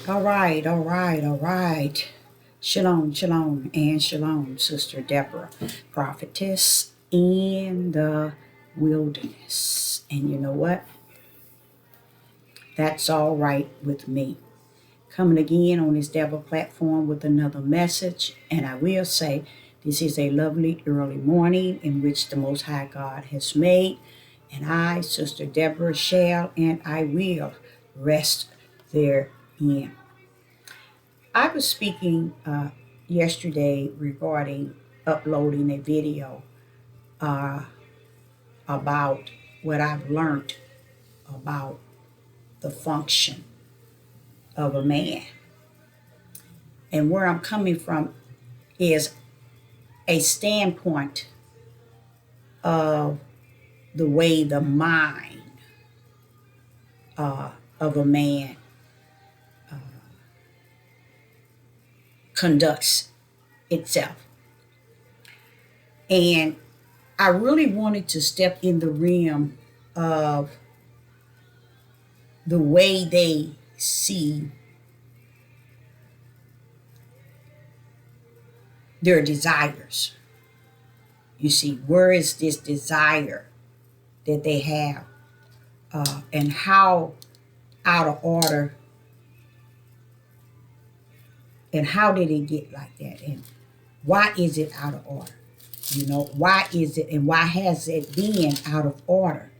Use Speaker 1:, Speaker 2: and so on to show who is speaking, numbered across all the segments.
Speaker 1: All right. Shalom, shalom, and shalom, Sister Deborah, prophetess in the wilderness. And you know what? That's all right with me. Coming again on this Deborah platform with another message. And I will say, this is a lovely early morning in which the Most High God has made. And I, Sister Deborah, shall and I will rest therein. I was speaking yesterday regarding uploading a video uh, about what I've learned about the function of a man. And where I'm coming from is a standpoint of the way the mind of a man conducts itself. And I really wanted to step in the realm of the way they see their desires. You see, where is this desire that they have, and how out of order, and how did it get like that, and why is it out of order? Why is it, and why has it been out of order?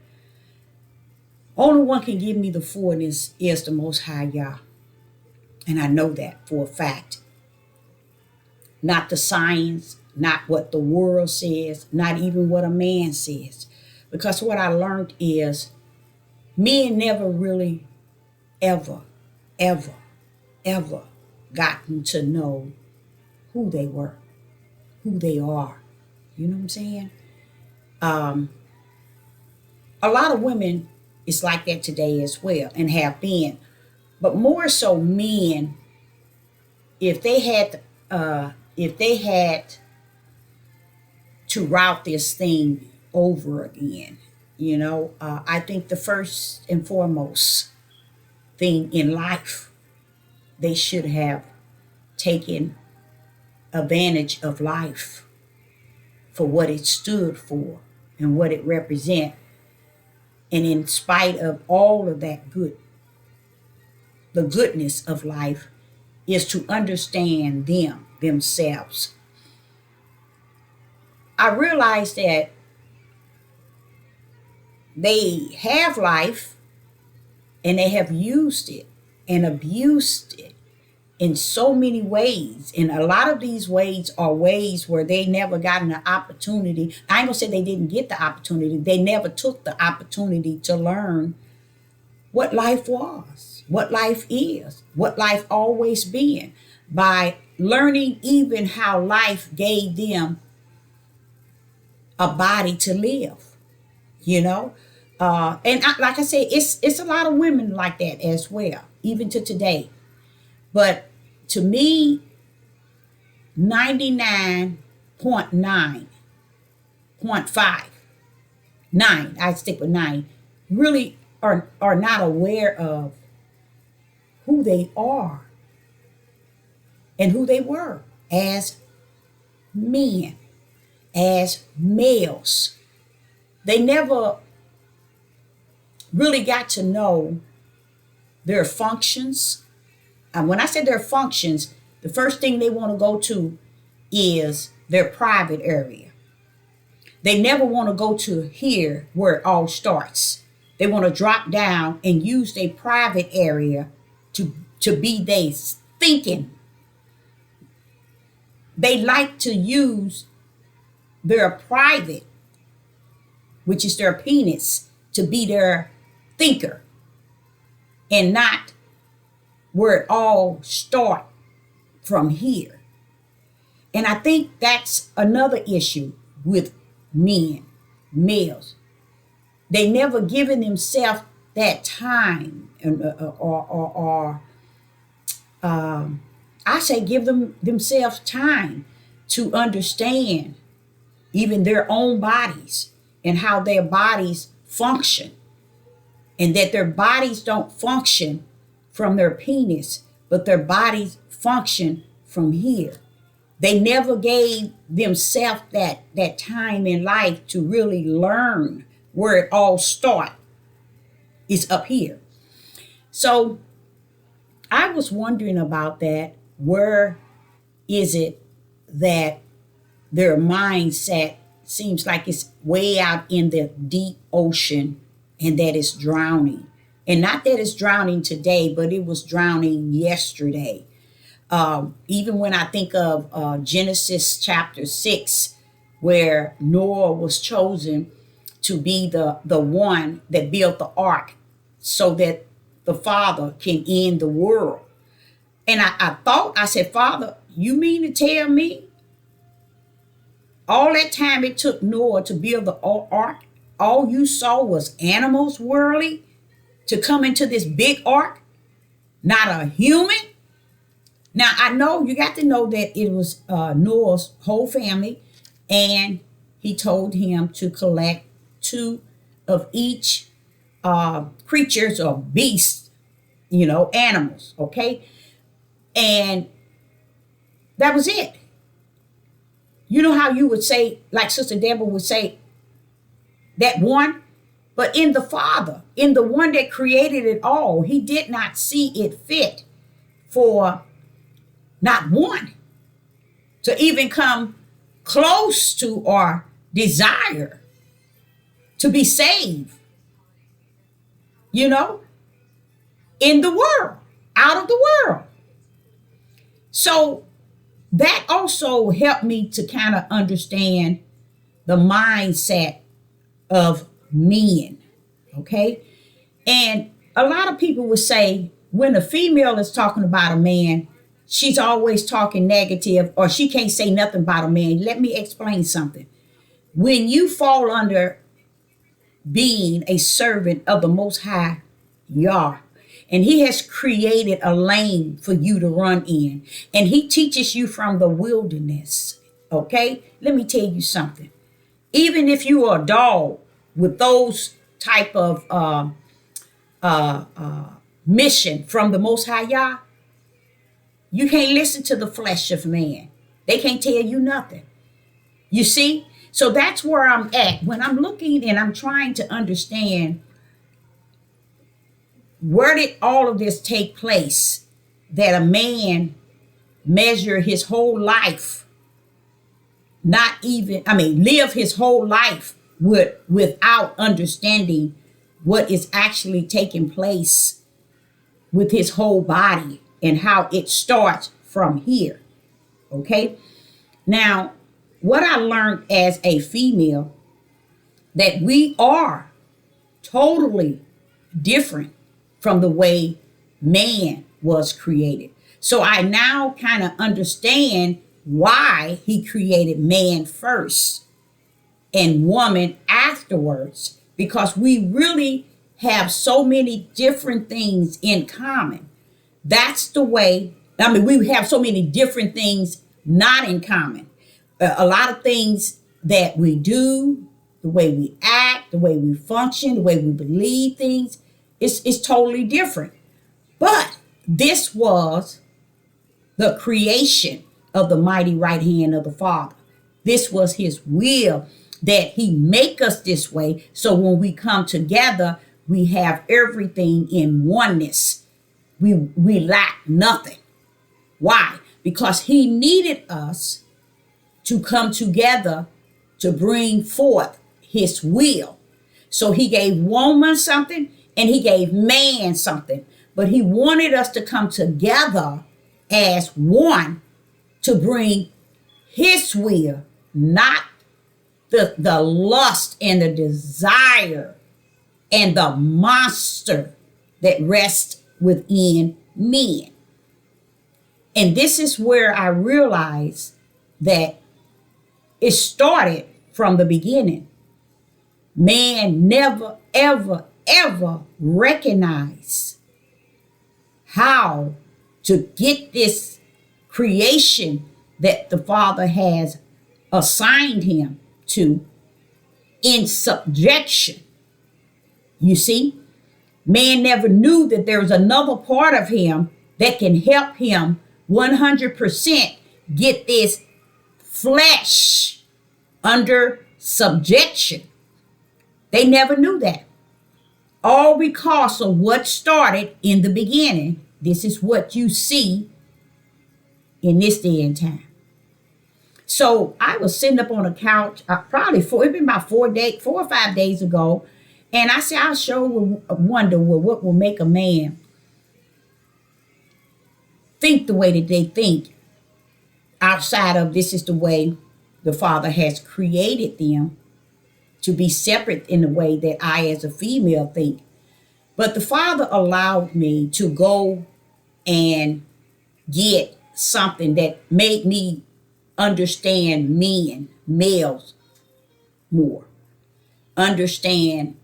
Speaker 1: Only one can give me the fullness is the Most High Yah, and I know that for a fact. Not the science, not what the world says, not even what a man says. Because what I learned is men never really ever, ever, ever gotten to know who they were, who they are. You know what I'm saying? A lot of women is like that today as well and have been. But more so men, if they had to route this thing over again, I think the first and foremost thing in life, they should have taken advantage of life for what it stood for and what it represent. And in spite of all of that the goodness of life is to understand themselves. I realize that they have life and they have used it and abused it in so many ways. And a lot of these ways are ways where they never gotten the opportunity. I ain't gonna say they didn't get the opportunity. They never took the opportunity to learn what life was, what life is, what life always been, by learning even how life gave them a body to live, you know? Like I said, it's a lot of women like that as well, even to today. But to me, 99.9.59, I stick with 9, really are not aware of who they are and who they were as men, as males. They never really got to know their functions. And when I say their functions, the first thing they want to go to is their private area. They never want to go to here where it all starts. They want to drop down and use their private area to be they thinking. They like to use their private, which is their penis, to be their thinker, and not where it all start from here. And I think that's another issue with men, males. They never given themselves that time, or I say give themselves time to understand even their own bodies and how their bodies function, and that their bodies don't function from their penis, but their bodies function from here. They never gave themselves that time in life to really learn where it all starts is up here. So I was wondering about that. Where is it that their mindset seems like it's way out in the deep ocean and that it's drowning? And not that it's drowning today, but it was drowning yesterday. Even when I think of Genesis chapter 6, where Noah was chosen to be the one that built the ark so that the Father can end the world. And I said, Father, you mean to tell me all that time it took Noah to build the ark, all you saw was animals whirling to come into this big ark, not a human? Now, I know you got to know that it was Noah's whole family, and he told him to collect two of each creatures or beasts, animals, okay? And that was it. You know how you would say, like Sister Deborah would say, that one? But in the Father, in the one that created it all, he did not see it fit for not one to even come close to or desire to be saved, in the world, out of the world. So that also helped me to kind of understand the mindset of men, okay? And a lot of people would say when a female is talking about a man, she's always talking negative or she can't say nothing about a man. Let me explain something. When you fall under being a servant of the Most High, Yah, and he has created a lane for you to run in, and he teaches you from the wilderness, okay? Let me tell you something. Even if you are a dog with those type of mission from the Most High Yah, you can't listen to the flesh of man. They can't tell you nothing. You see? So that's where I'm at. When I'm looking and I'm trying to understand where did all of this take place, that a man measure his whole life, live his whole life without understanding what is actually taking place with his whole body and how it starts from here. Okay? Now, what I learned as a female, that we are totally different from the way man was created. So I now kind of understand why he created man first and woman afterwards, because we really have so many different things in common. That's the way, we have so many different things not in common. A lot of things that we do, the way we act, the way we function, the way we believe things, is totally different. But this was the creation of the mighty right hand of the Father. This was his will, that he make us this way. So when we come together, we have everything in oneness. We lack nothing. Why? Because he needed us to come together to bring forth his will. So he gave woman something and he gave man something. But he wanted us to come together as one to bring his will, not the lust and the desire and the monster that rests within men. And this is where I realized that it started from the beginning. Man never, ever, ever recognized how to get this creation that the Father has assigned him to in subjection. You see, man never knew that there was another part of him that can help him 100% get this flesh under subjection. They never knew that. All because of what started in the beginning. This is what you see in this day and time. So I was sitting up on a couch, it's been about 4 or 5 days ago, and I said, I sure wonder what will make a man think the way that they think outside of this is the way the Father has created them to be separate in the way that I as a female think. But the Father allowed me to go and get something that made me understand males more, understand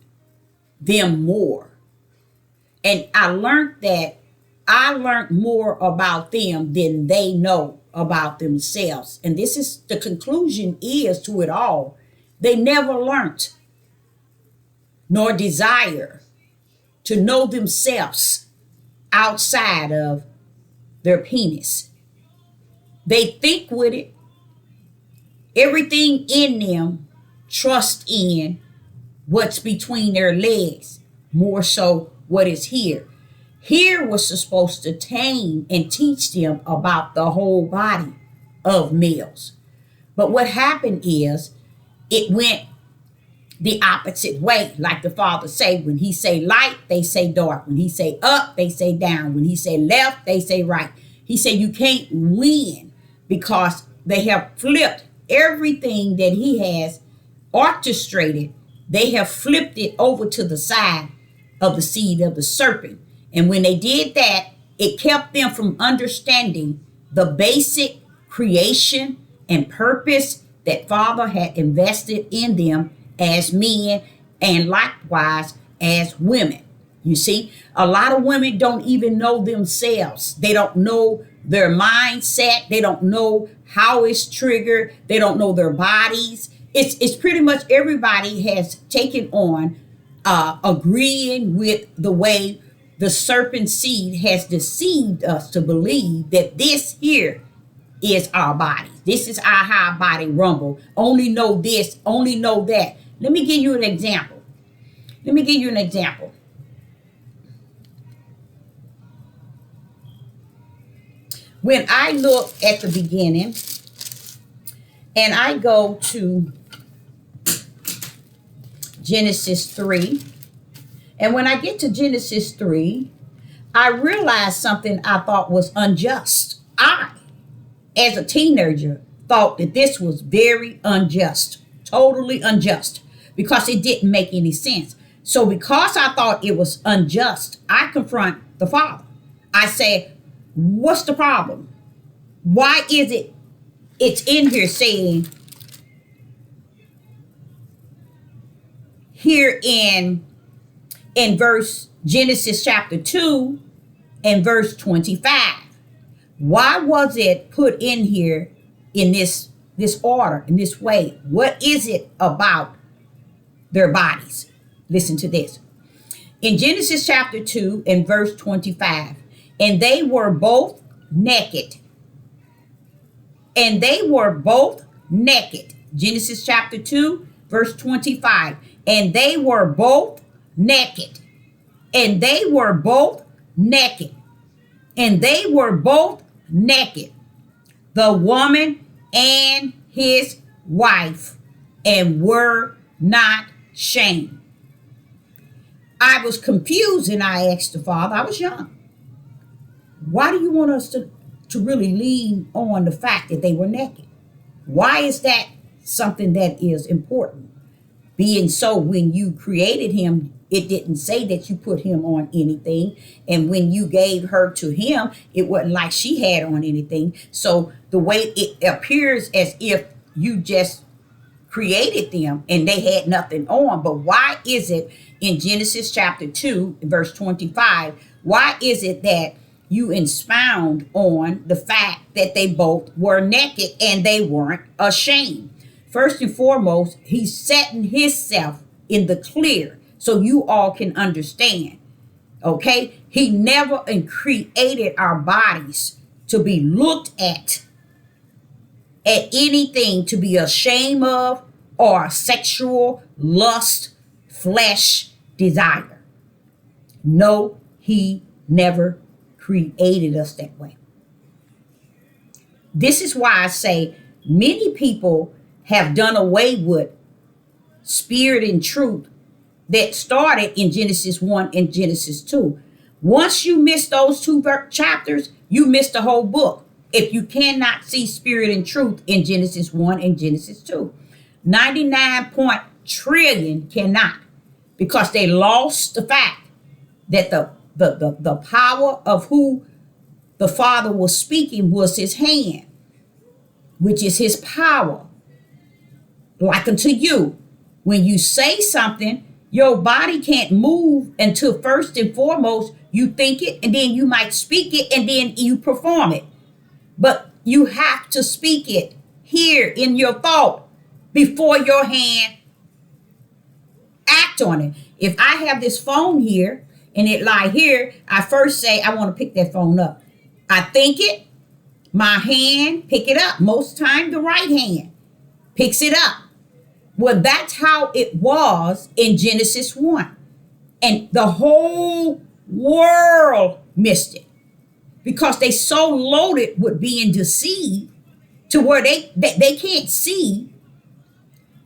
Speaker 1: them more. And I learned more about them than they know about themselves. And this is the conclusion is to it all. They never learned nor desire to know themselves outside of their penis. They think with it. Everything in them trust in what's between their legs, more so what is here. Here was supposed to tame and teach them about the whole body of males. But what happened is it went the opposite way. Like the Father say, when he say light, they say dark. When he say up, they say down. When he say left, they say right. He said you can't win because they have flipped everything that he has orchestrated. They have flipped it over to the side of the seed of the serpent. And when they did that, it kept them from understanding the basic creation and purpose that Father had invested in them as men and likewise as women. You see, a lot of women don't even know themselves. They don't know their mindset. They don't know how it's triggered. They don't know their bodies. It's pretty much everybody has taken on agreeing with the way the serpent seed has deceived us to believe that this here is our body. This is our high body rumble. Only know this, only know that. Let me give you an example. When I look at the beginning and I go to Genesis 3, and when I get to Genesis 3, I realized something I thought was unjust. I, as a teenager, thought that this was very unjust, totally unjust, because it didn't make any sense. So because I thought it was unjust, I confront the Father. I say, what's the problem? Why is it's in here saying here in verse Genesis chapter 2 and verse 25? Why was it put in here in this order, in this way? What is it about their bodies? Listen to this. In Genesis chapter 2 and verse 25, and they were both naked. And they were both naked. Genesis chapter 2, verse 25. And they were both naked. And they were both naked. And they were both naked. The woman and his wife, and were not shamed. I was confused and I asked the Father, I was young. Why do you want us to really lean on the fact that they were naked? Why is that something that is important? Being so, when you created him, it didn't say that you put him on anything. And when you gave her to him, it wasn't like she had on anything. So the way it appears as if you just created them and they had nothing on. But why is it in Genesis chapter 2, verse 25, why is it that you expound on the fact that they both were naked and they weren't ashamed? First and foremost, he's setting himself in the clear so you all can understand. Okay? He never created our bodies to be looked at anything to be ashamed of or sexual lust, flesh desire. No, he never created us that way. This is why I say many people have done away with spirit and truth that started in Genesis 1 and Genesis 2. Once you miss those two chapters, you miss the whole book. If you cannot see spirit and truth in Genesis 1 and Genesis 2, 99 trillion cannot, because they lost the fact that the power of who the Father was speaking was his hand, which is his power. Like unto you, when you say something, your body can't move until first and foremost you think it, and then you might speak it, and then you perform it. But you have to speak it here in your thought before your hand act on it. If I have this phone here and it lie here, I first say I want to pick that phone up. I think it, my hand pick it up. Most time the right hand picks it up. Well, that's how it was in Genesis 1. And the whole world missed it because they so loaded with being deceived to where they can't see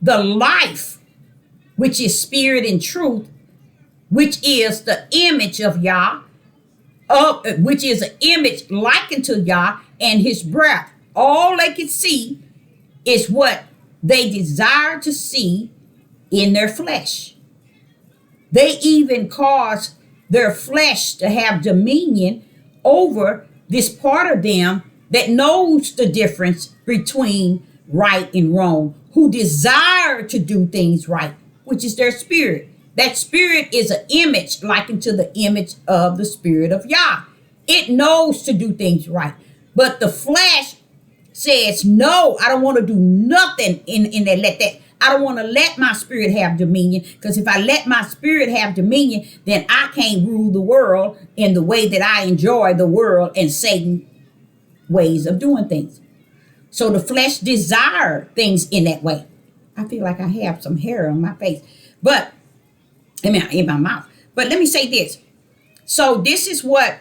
Speaker 1: the life, which is spirit and truth, which is the image of Yah, which is an image likened to Yah and his breath. All they can see is what they desire to see in their flesh. They even cause their flesh to have dominion over this part of them that knows the difference between right and wrong, who desire to do things right, which is their spirit. That spirit is an image likened to the image of the spirit of Yah. It knows to do things right. But the flesh says, no, I don't want to do nothing in that. I don't want to let my spirit have dominion, because if I let my spirit have dominion, then I can't rule the world in the way that I enjoy the world and Satan ways of doing things. So the flesh desire things in that way. I feel like I have some hair on my face, but in my mouth. But let me say this. So this is what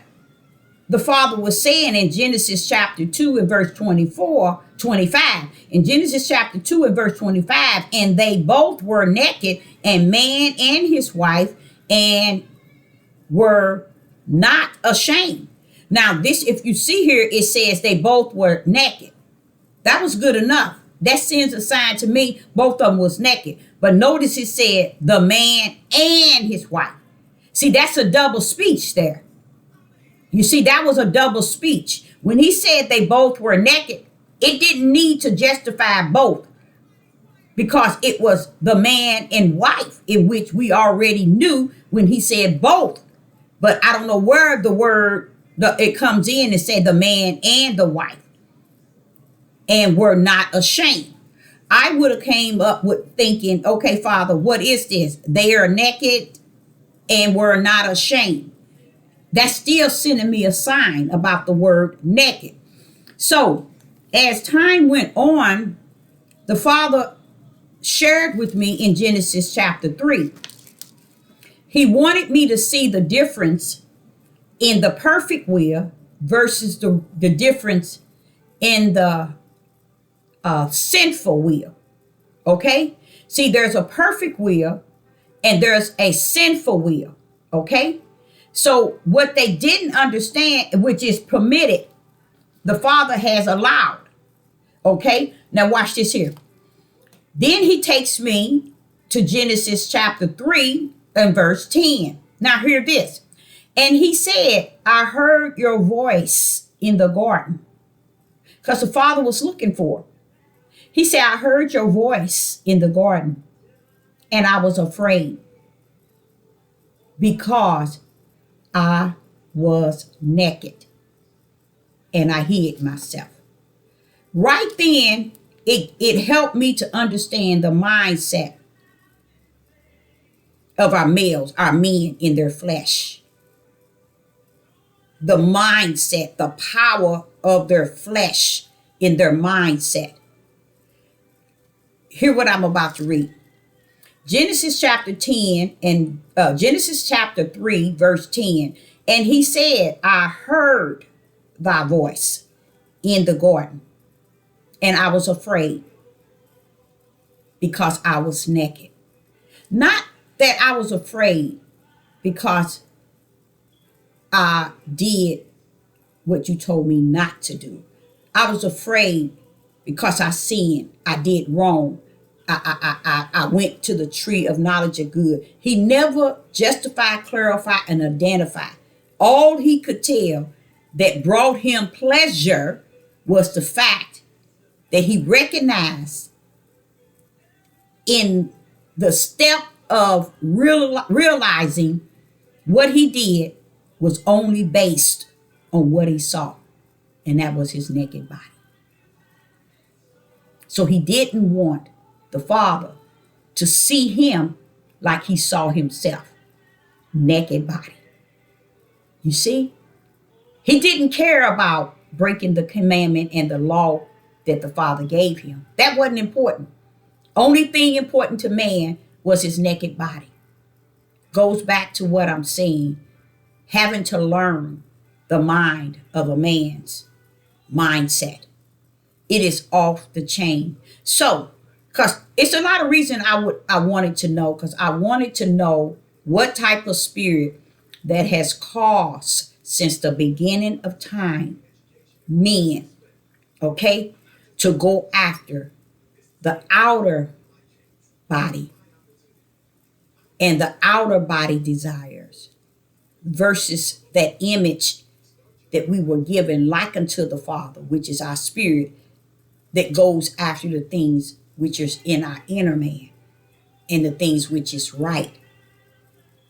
Speaker 1: the Father was saying in Genesis chapter 2 and verse 25. In Genesis chapter 2 and verse 25, and they both were naked, and man and his wife, and were not ashamed. Now this, if you see here, it says they both were naked. That was good enough. That sends a sign to me both of them was naked. But notice it said the man and his wife. See, that's a double speech there. You see, that was a double speech. When he said they both were naked, it didn't need to justify both, because it was the man and wife, in which we already knew when he said both. But I don't know where the word, it comes in and say the man and the wife, and were not ashamed. I would have came up with thinking, okay, Father, what is this? They are naked and were not ashamed. That's still sending me a sign about the word naked. So as time went on, the Father shared with me in Genesis chapter 3. He wanted me to see the difference in the perfect will versus the difference in the sinful will. Okay? See, there's a perfect will and there's a sinful will. Okay? So what they didn't understand, which is permitted, the Father has allowed. Okay? Now watch this here. Then he takes me to Genesis chapter 3 and verse 10. Now hear this. And he said, I heard your voice in the garden. Because the Father was looking for it. He said, I heard your voice in the garden, and I was afraid because I was naked and I hid myself. Right then, it helped me to understand the mindset of our males, our men in their flesh. the mindset, the power of their flesh in their mindset. Hear what I'm about to read. Genesis chapter 10 and Genesis chapter 3, verse 10. And he said, I heard thy voice in the garden, and I was afraid because I was naked. Not that I was afraid because I did what you told me not to do. I was afraid because I sinned. I did wrong. I went to the tree of knowledge of good. He never justified, clarified, and identified. All he could tell that brought him pleasure was the fact that he recognized in the step of realizing what he did was only based on what he saw, and that was his naked body. So he didn't want the Father to see him like he saw himself, naked body. You see? He didn't care about breaking the commandment and the law that the Father gave him. That wasn't important. Only thing important to man was his naked body. Goes back to what I'm saying, having to learn the mind of a man's mindset. It is off the chain. So, because it's a lot of reason I wanted to know, because I wanted to know what type of spirit that has caused since the beginning of time men, okay, to go after the outer body and the outer body desires versus that image that we were given like unto the Father, which is our spirit that goes after the things which is in our inner man and the things which is right.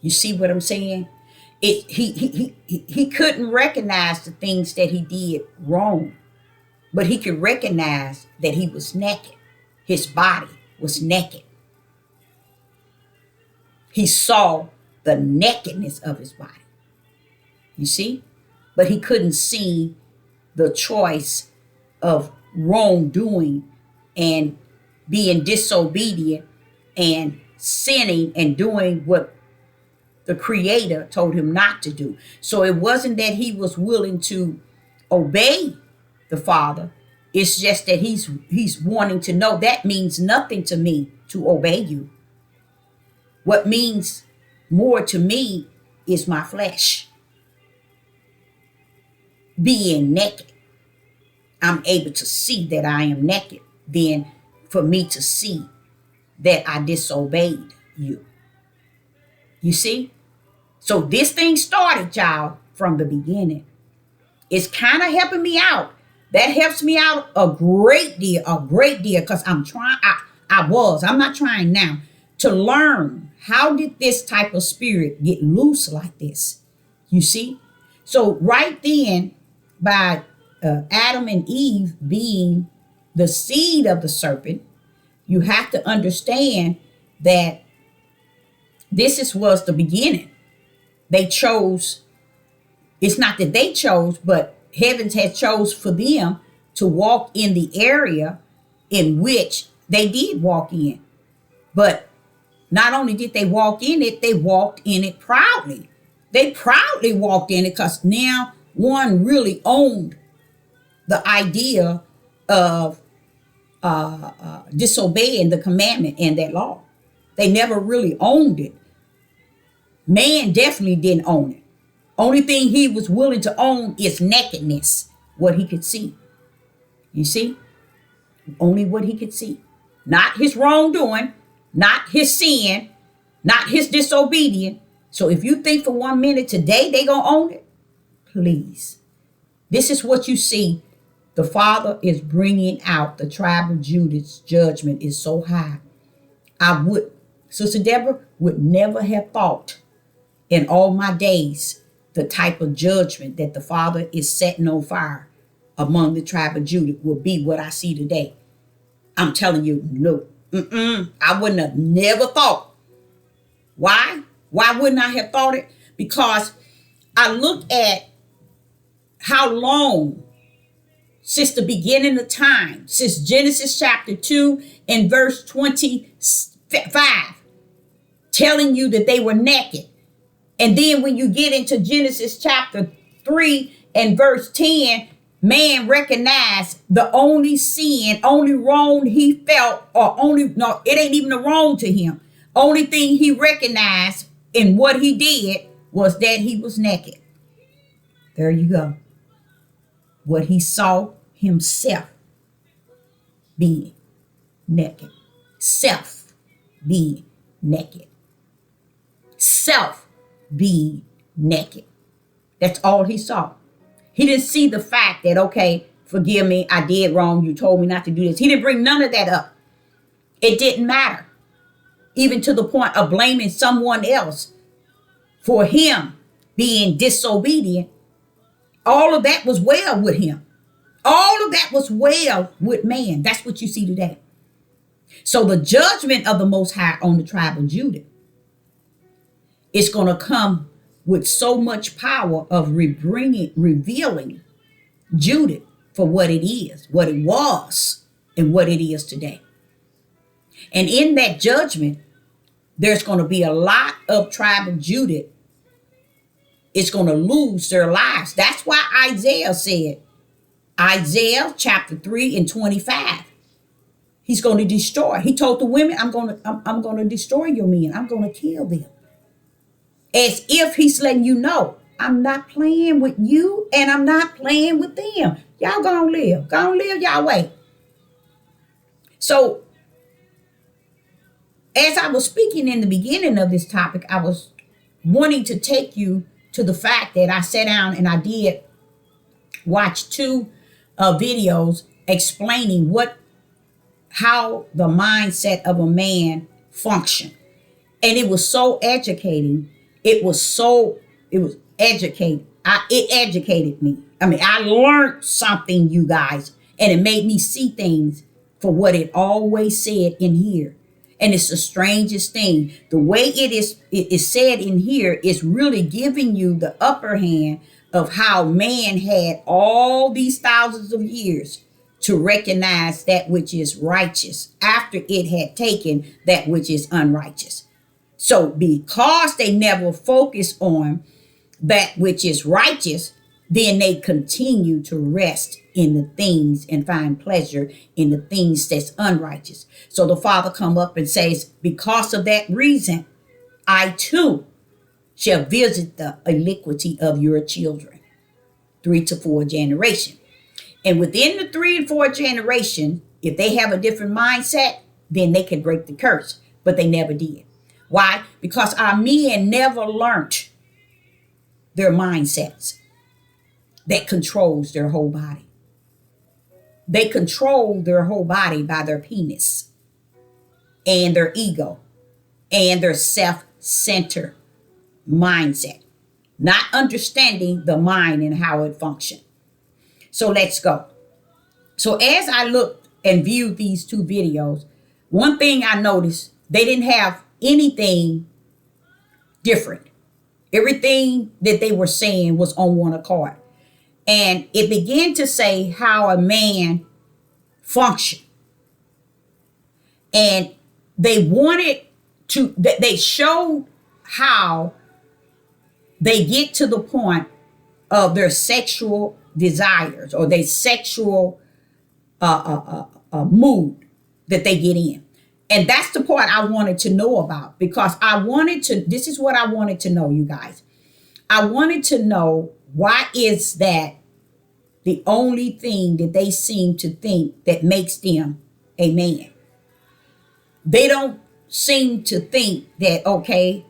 Speaker 1: You see what I'm saying? He couldn't recognize the things that he did wrong, but he could recognize that he was naked. His body was naked. He saw the nakedness of his body. You see? But he couldn't see the choice of wrongdoing and being disobedient and sinning and doing what the Creator told him not to do. So it wasn't that he was willing to obey the Father. It's just that he's wanting to know that means nothing to me to obey you. What means more to me is my flesh being naked. I'm able to see that I am naked than for me to see that I disobeyed you. You see? So this thing started, y'all, from the beginning. It's kind of helping me out. That helps me out a great deal, because I'm not trying now, to learn how did this type of spirit get loose like this? You see? So right then, by Adam and Eve being the seed of the serpent, you have to understand that was the beginning. They chose, it's not that they chose, but heavens had chose for them to walk in the area in which they did walk in. But not only did they walk in it, they walked in it proudly. They proudly walked in it because now one really owned the idea of disobeying the commandment and that law. They never really owned it. Man definitely didn't own it. Only thing he was willing to own is nakedness, what he could see. You see? Only what he could see. Not his wrongdoing, not his sin, not his disobedience. So if you think for 1 minute today they gonna own it, please. This is what you see. The Father is bringing out the tribe of Judah's judgment is so high. Sister Deborah would never have thought in all my days the type of judgment that the Father is setting on fire among the tribe of Judah will be what I see today. I'm telling you, no. I wouldn't have never thought. Why? Why wouldn't I have thought it? Because I look at how long, since the beginning of time, since Genesis chapter 2 and verse 25, telling you that they were naked. And then when you get into Genesis chapter 3 and verse 10, man recognized the only sin, only wrong he felt, or no, it ain't even a wrong to him. Only thing he recognized in what he did was that he was naked. There you go. What he saw himself being naked. Self being naked. Self being naked. That's all he saw. He didn't see the fact that, okay, forgive me, I did wrong. You told me not to do this. He didn't bring none of that up. It didn't matter. Even to the point of blaming someone else for him being disobedient. All of that was well with him. All of that was well with man. That's what you see today. So the judgment of the Most High on the tribe of Judah is going to come with so much power of revealing Judah for what it is, what it was, and what it is today. And in that judgment, there's going to be a lot of tribe of Judah. It's going to lose their lives. That's why Isaiah said, Isaiah chapter 3 and 25, he's going to destroy. He told the women, I'm going to destroy your men. I'm going to kill them. As if he's letting you know, I'm not playing with you and I'm not playing with them. Y'all gonna live. Gonna live y'all way. So, as I was speaking in the beginning of this topic, I was wanting to take you to the fact that I sat down and I did watch two videos explaining how the mindset of a man functions. And it was so educating. It was educated. It educated me. I mean, I learned something, you guys, and it made me see things for what it always said in here. And it's the strangest thing. The way it is said in here is really giving you the upper hand of how man had all these thousands of years to recognize that which is righteous after it had taken that which is unrighteous. So because they never focus on that which is righteous, then they continue to rest in the things and find pleasure in the things that's unrighteous. So the Father come up and says, because of that reason, I too shall visit the iniquity of your children, 3 to 4 generation. And within the 3 and 4 generation, if they have a different mindset, then they can break the curse, but they never did. Why? Because our men never learned their mindsets that controls their whole body. They control their whole body by their penis and their ego and their self-centered mindset, not understanding the mind and how it functions. So let's go. So as I looked and viewed these two videos, one thing I noticed, they didn't have anything different. Everything that they were saying was on one accord. And it began to say how a man functioned. And they they showed how they get to the point of their sexual desires or their sexual mood that they get in. And that's the part I wanted to know about, because this is what I wanted to know, you guys. I wanted to know, why is that the only thing that they seem to think that makes them a man? They don't seem to think that, okay,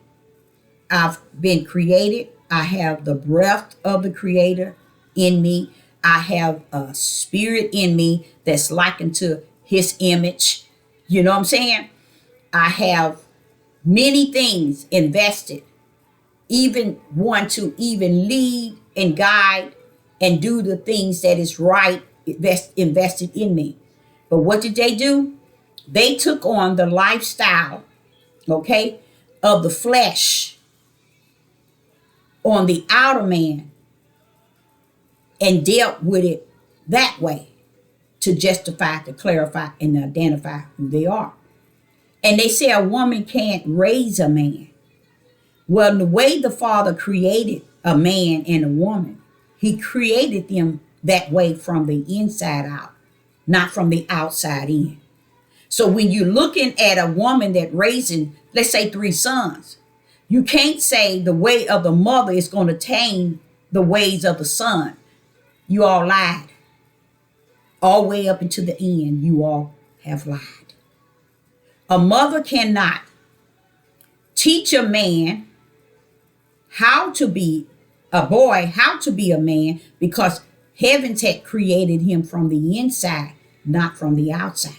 Speaker 1: I've been created. I have the breath of the Creator in me. I have a spirit in me that's likened to His image. You know what I'm saying? I have many things invested, even want to even lead and guide and do the things that is right, invested in me. But what did they do? They took on the lifestyle, okay, of the flesh on the outer man. and dealt with it that way to justify, to clarify, and identify who they are. And they say a woman can't raise a man. Well, the way the Father created a man and a woman, he created them that way from the inside out, not from the outside in. So when you're looking at a woman that raising, let's say 3 sons, you can't say the way of the mother is going to tame the ways of the son. You all lied. All the way up until the end, you all have lied. A mother cannot teach a man how to be a boy, how to be a man, because heavens had created him from the inside, not from the outside.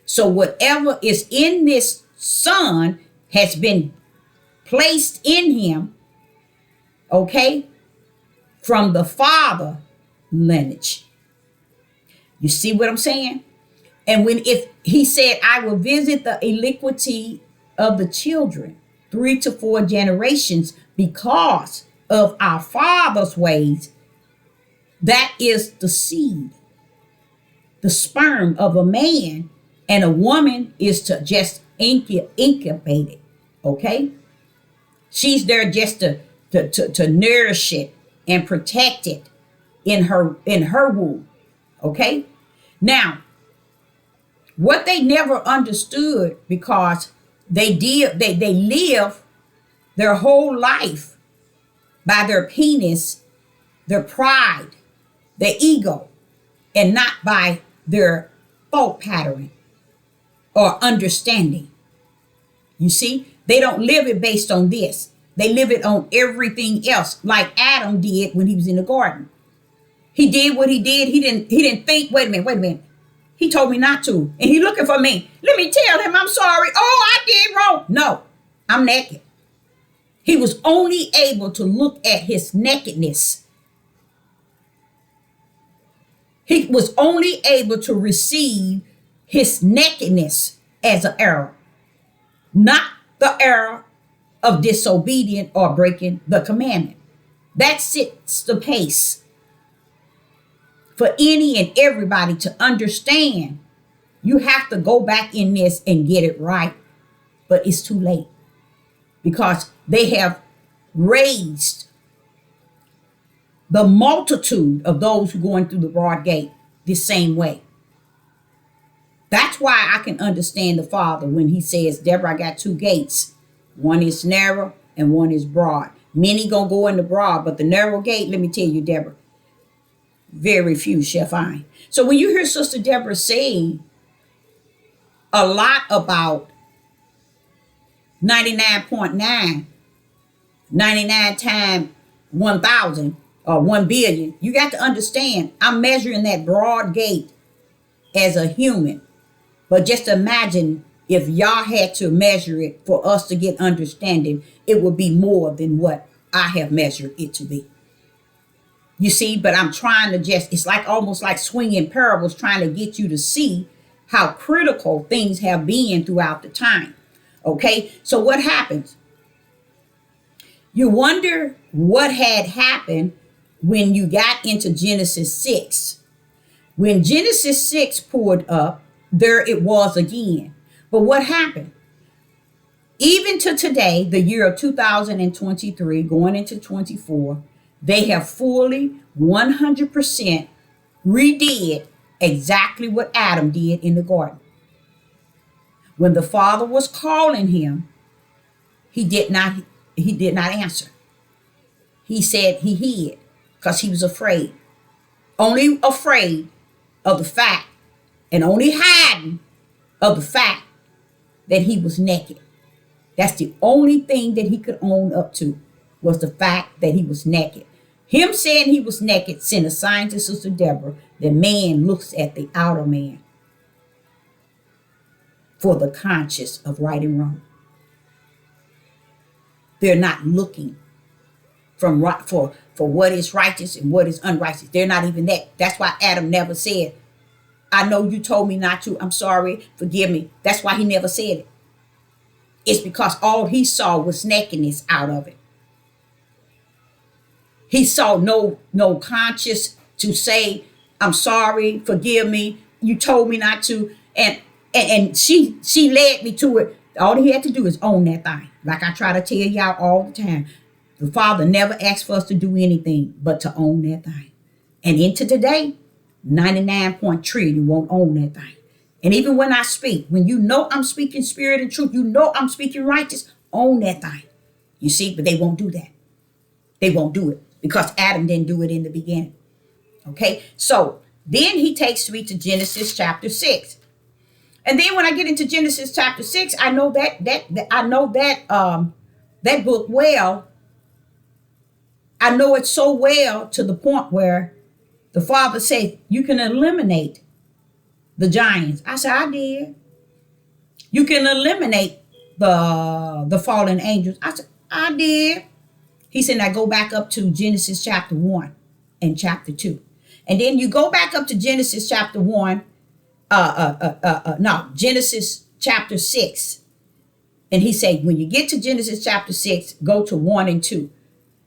Speaker 1: So whatever is in this son has been placed in him, okay, from the father lineage. You see what I'm saying? And if he said, I will visit the iniquity of the children 3 to 4 generations because of our father's ways, that is the seed, the sperm of a man, and a woman is to just incubate it, okay? She's there just to nourish it and protect it in her womb, okay? Now, what they never understood, because they live their whole life by their penis, their pride, their ego, and not by their thought pattern or understanding. You see, they don't live it based on this. They live it on everything else, like Adam did when he was in the garden. He did what he did. He didn't think, wait a minute. He told me not to. And he looking for me. Let me tell him I'm sorry. Oh, I did wrong. No, I'm naked. He was only able to look at his nakedness. He was only able to receive his nakedness as an error, not the error of disobedience or breaking the commandment. That sets the pace for any and everybody to understand. You have to go back in this and get it right, but it's too late, because they have raised the multitude of those who are going through the broad gate the same way. That's why I can understand the Father when he says, Deborah, I got 2 gates. One is narrow and one is broad. Many gonna go in the broad, but the narrow gate, let me tell you, Deborah, very few shall find. So when you hear Sister Deborah saying a lot about 99.9, 99 times 1,000 or 1 billion, you got to understand, I'm measuring that broad gate as a human. But just imagine if y'all had to measure it for us to get understanding, it would be more than what I have measured it to be. You see, but I'm trying to it's like almost like swinging parables, trying to get you to see how critical things have been throughout the time. Okay, so what happens? You wonder what had happened when you got into Genesis 6. When Genesis 6 pulled up, there it was again. But what happened? Even to today, the year of 2023, going into 24, they have fully 100% redid exactly what Adam did in the garden. When the Father was calling him, he did not answer. He said he hid because he was afraid. Only afraid of the fact, and only hiding of the fact that he was naked. That's the only thing that he could own up to, was the fact that he was naked. Him saying he was naked sent a sign to Sister Deborah that man looks at the outer man for the conscience of right and wrong. They're not looking for what is righteous and what is unrighteous. They're not even that. That's why Adam never said, I know you told me not to. I'm sorry. Forgive me. That's why he never said it. It's because all he saw was nakedness out of it. He saw no conscious to say, I'm sorry, forgive me, you told me not to. And she led me to it. All he had to do is own that thing. Like I try to tell y'all all the time. The Father never asked for us to do anything but to own that thing. And into today, 99.3 you won't own that thing. And even when I speak, when you know I'm speaking spirit and truth, you know I'm speaking righteous, own that thing. You see, but they won't do that. They won't do it because Adam didn't do it in the beginning. Okay, so then he takes me to Genesis chapter 6. And then when I get into Genesis chapter 6, I know that book well. I know it so well to the point where the Father said, you can eliminate the giants. I said, I did. You can eliminate the fallen angels. I said, I did. He said, now go back up to Genesis chapter 1 and chapter 2. And then you go back up to Genesis chapter 1, Genesis chapter 6. And he said, when you get to Genesis chapter 6, go to 1 and 2.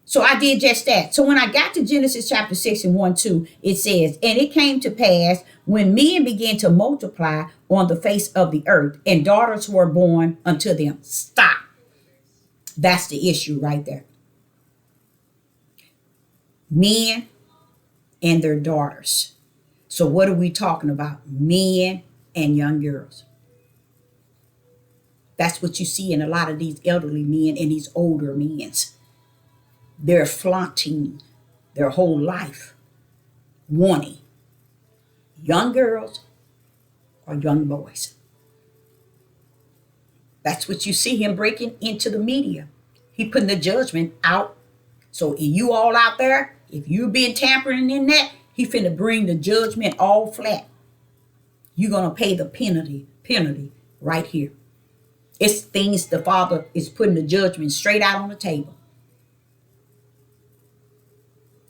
Speaker 1: So I did just that. So when I got to Genesis chapter 6 and 1, 2, it says, and it came to pass when men began to multiply on the face of the earth, and daughters were born unto them. Stop. That's the issue right there. Men and their daughters. So what are we talking about? Men and young girls. That's what you see in a lot of these elderly men and these older men. They're flaunting their whole life, wanting young girls or young boys. That's what you see him breaking into the media. He putting the judgment out. So you all out there, if you're being tampering in that, he finna bring the judgment all flat. You're gonna pay the penalty right here. It's things the Father is putting the judgment straight out on the table.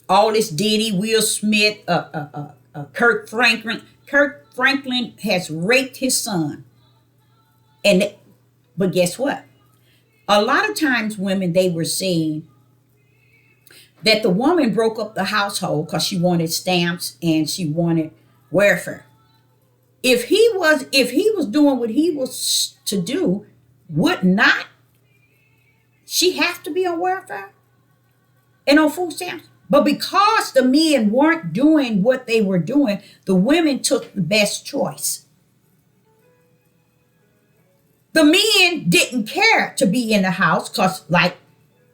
Speaker 1: All this Diddy, Will Smith, Kirk Franklin. Kirk Franklin has raped his son. But guess what? A lot of times women, they were saying that the woman broke up the household because she wanted stamps and she wanted welfare. If he was doing what he was to do, would not she have to be on welfare and on food stamps? But because the men weren't doing what they were doing, the women took the best choice. The men didn't care to be in the house because, like,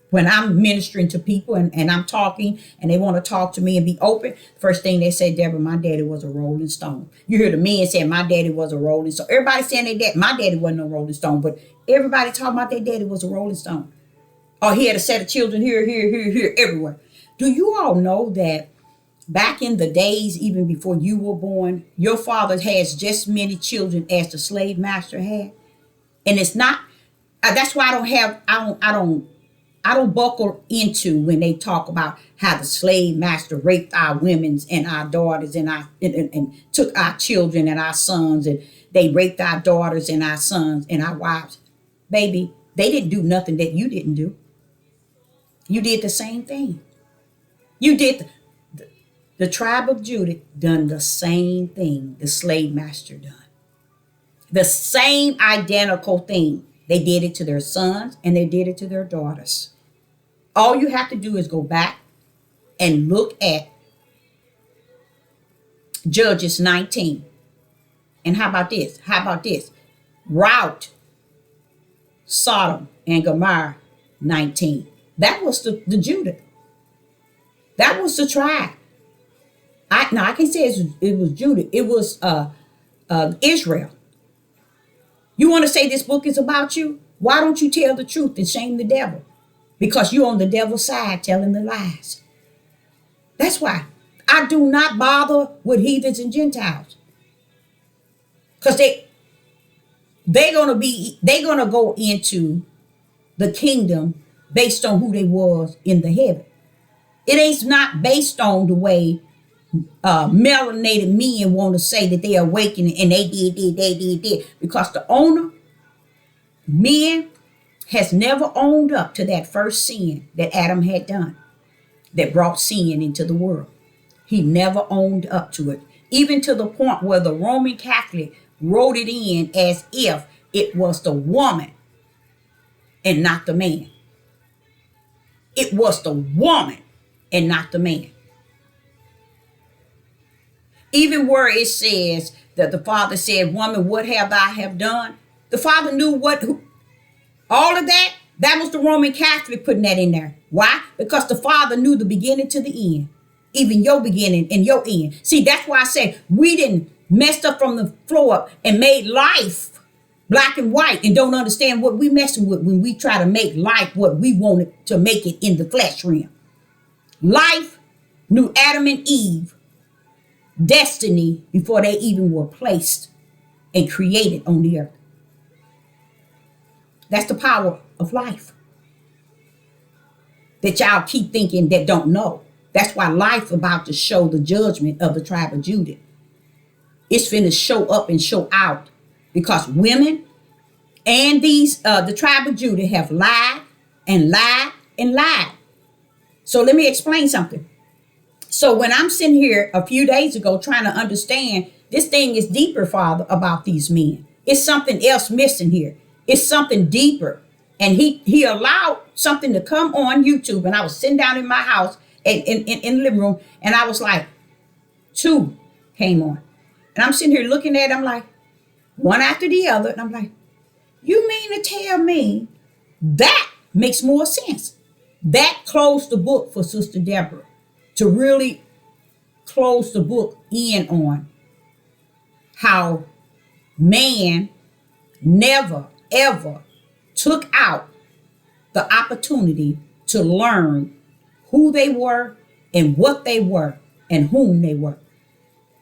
Speaker 1: when I'm ministering to people and I'm talking and they want to talk to me and be open, first thing they say, Deborah, my daddy was a Rolling Stone. You hear the men saying my daddy was a Rolling Stone. Everybody saying their dad, my daddy wasn't a Rolling Stone, but everybody talking about their daddy was a Rolling Stone. Or he had a set of children here, everywhere. Do you all know that back in the days, even before you were born, your father has just many children as the slave master had? And it's not, that's why I don't buckle into when they talk about how the slave master raped our women and our daughters and took our children and our sons, and they raped our daughters and our sons and our wives. Baby, they didn't do nothing that you didn't do. You did the same thing. You did. The tribe of Judah done the same thing the slave master done. The same identical thing. They did it to their sons and they did it to their daughters. All you have to do is go back and look at Judges 19. And how about this? Rout, Sodom, and Gomorrah 19. That was the Judah. That was the tribe. I can say it was Judah. It was Israel. You want to say this book is about you? Why don't you tell the truth and shame the devil? Because you're on the devil's side telling the lies. That's why I do not bother with heathens and Gentiles. Because they're gonna go into the kingdom based on who they was in the heaven. It ain't not based on the way melanated men want to say that they awakened and they did. Because the owner, men, has never owned up to that first sin that Adam had done that brought sin into the world. He never owned up to it, even to the point where the Roman Catholic wrote it in as if it was the woman and not the man. It was the woman and not the man. Even where it says that the Father said, "Woman, what have I have done?" The Father knew all of that. That was the Roman Catholic putting that in there. Why? Because the Father knew the beginning to the end, even your beginning and your end. See, that's why I say we didn't messed up from the floor up and made life black and white and don't understand what we messing with when we try to make life what we wanted to make it in the flesh realm. Life knew Adam and Eve destiny before they even were placed and created on the earth. That's the power of life that y'all keep thinking that don't know. That's why life about to show the judgment of the tribe of Judah. It's finna show up and show out because women and the tribe of Judah have lied and lied and lied. So let me explain something. So when I'm sitting here a few days ago trying to understand, this thing is deeper, Father, about these men. It's something else missing here. It's something deeper. And he allowed something to come on YouTube. And I was sitting down in my house in the living room. And I was like, two came on. And I'm sitting here looking at it. I'm like, one after the other. And I'm like, you mean to tell me that makes more sense? That closed the book for Sister Deborah to really close the book in on how man never, ever took out the opportunity to learn who they were and what they were and whom they were.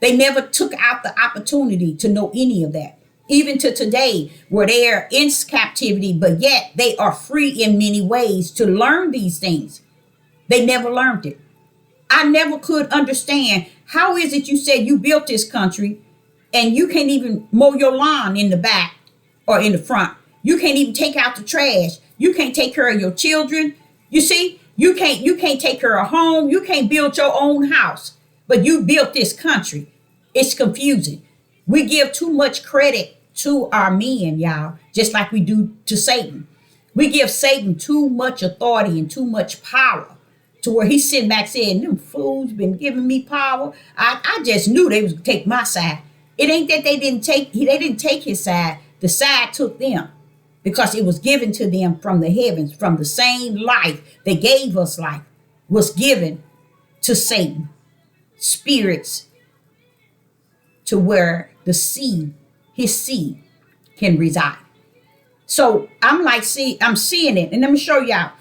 Speaker 1: They never took out the opportunity to know any of that. Even to today, where they are in captivity, but yet they are free in many ways to learn these things. They never learned it. I never could understand, how is it you said you built this country and you can't even mow your lawn in the back or in the front? You can't even take out the trash. You can't take care of your children. You see, you can't take care of home. You can't build your own house, but you built this country. It's confusing. We give too much credit to our men, y'all, just like we do to Satan. We give Satan too much authority and too much power to where he's sitting back saying, them fools been giving me power. I just knew they was gonna take my side. It ain't that they didn't take his side. The side took them because it was given to them from the heavens, from the same life that gave us life was given to Satan. Spirits to where the seed, his seed, can reside. So I'm like, I'm seeing it. And let me show y'all.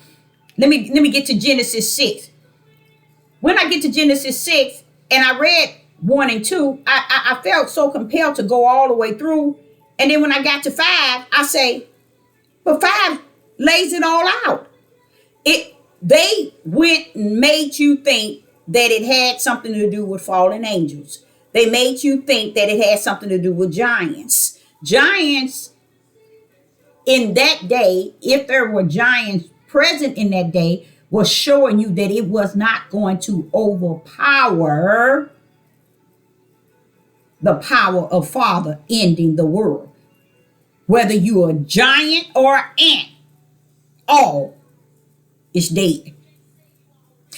Speaker 1: Let me get to Genesis 6. When I get to Genesis 6 and I read 1 and 2, I felt so compelled to go all the way through. And then when I got to 5, I say, but 5 lays it all out. They went and made you think that it had something to do with fallen angels. They made you think that it had something to do with giants. Giants in that day, if there were giants present in that day, was showing you that it was not going to overpower the power of Father ending the world. Whether you're a giant or an ant, all is dead.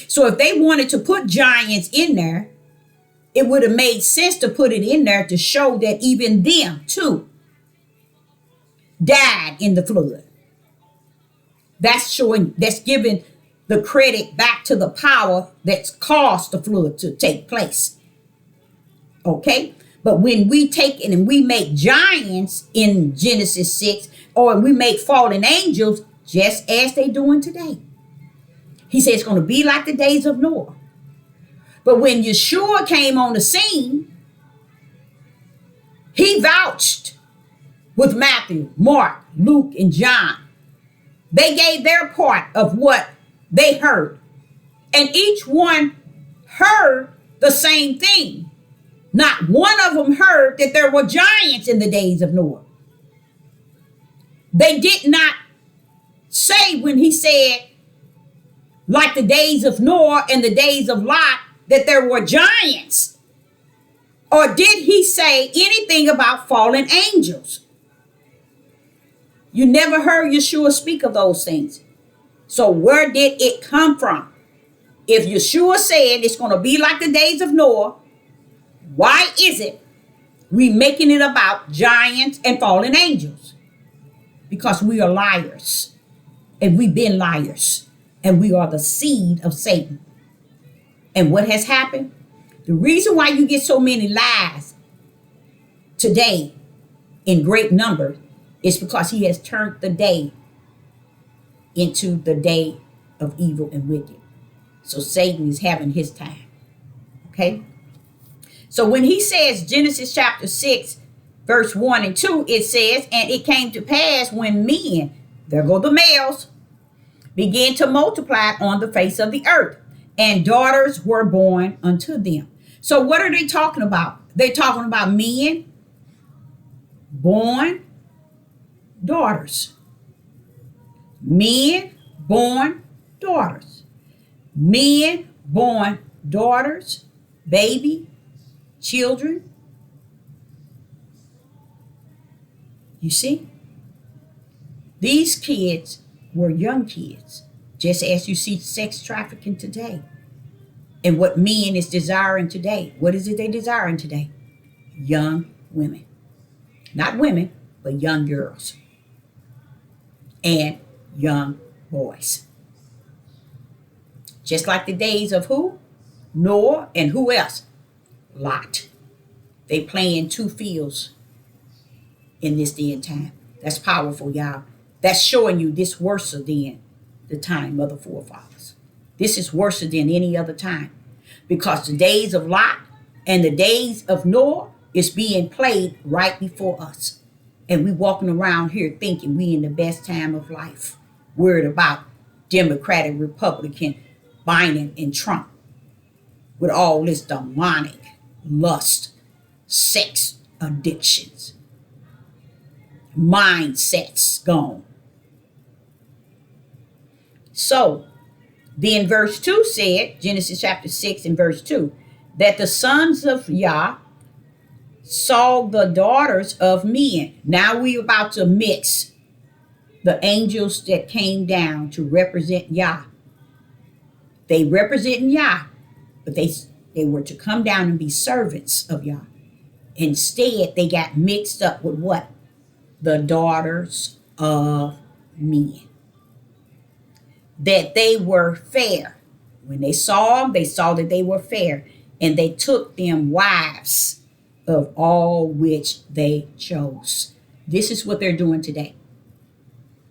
Speaker 1: So if they wanted to put giants in there, it would have made sense to put it in there to show that even them too died in the flood. That's giving the credit back to the power that's caused the flood to take place. Okay? But when we take it and we make giants in Genesis 6, or we make fallen angels, just as they doing today. He said it's going to be like the days of Noah. But when Yeshua came on the scene, he vouched with Matthew, Mark, Luke, and John. They gave their part of what they heard. And each one heard the same thing. Not one of them heard that there were giants in the days of Noah. They did not say when he said, like the days of Noah and the days of Lot, that there were giants? Or did he say anything about fallen angels? You never heard Yeshua speak of those things. So where did it come from? If Yeshua said it's going to be like the days of Noah, why is it we making it about giants and fallen angels? Because we are liars. And we've been liars. And we are the seed of Satan. And what has happened? The reason why you get so many lies today in great numbers is because he has turned the day into the day of evil and wicked. So Satan is having his time. Okay? So when he says Genesis chapter 6, verse 1 and 2, it says, and it came to pass when men, there go the males, began to multiply on the face of the earth, and daughters were born unto them. So what are they talking about? They're talking about men born daughters. Men born daughters. Men born daughters, baby, children. You see? These kids were young kids, just as you see sex trafficking today. And what men is desiring today. What is it they desiring today? Young women. Not women, but young girls. And young boys. Just like the days of who? Noah, and who else? Lot. They play in two fields in this day and time. That's powerful, y'all. That's showing you this worse than the time of the forefathers. This is worse than any other time. Because the days of Lot and the days of Noah is being played right before us. And we walking around here thinking we in the best time of life. Worried about Democratic, Republican, Biden, and Trump. With all this demonic lust, sex addictions, mindsets gone. So, then verse 2 said, Genesis chapter 6 and verse 2, that the sons of Yah saw the daughters of men. Now we're about to mix the angels that came down to represent Yah. They representing Yah, but they were to come down and be servants of Yah. Instead, they got mixed up with what? The daughters of men. That they were fair. When they saw them, they saw that they were fair. And they took them wives of all which they chose. This is what they're doing today.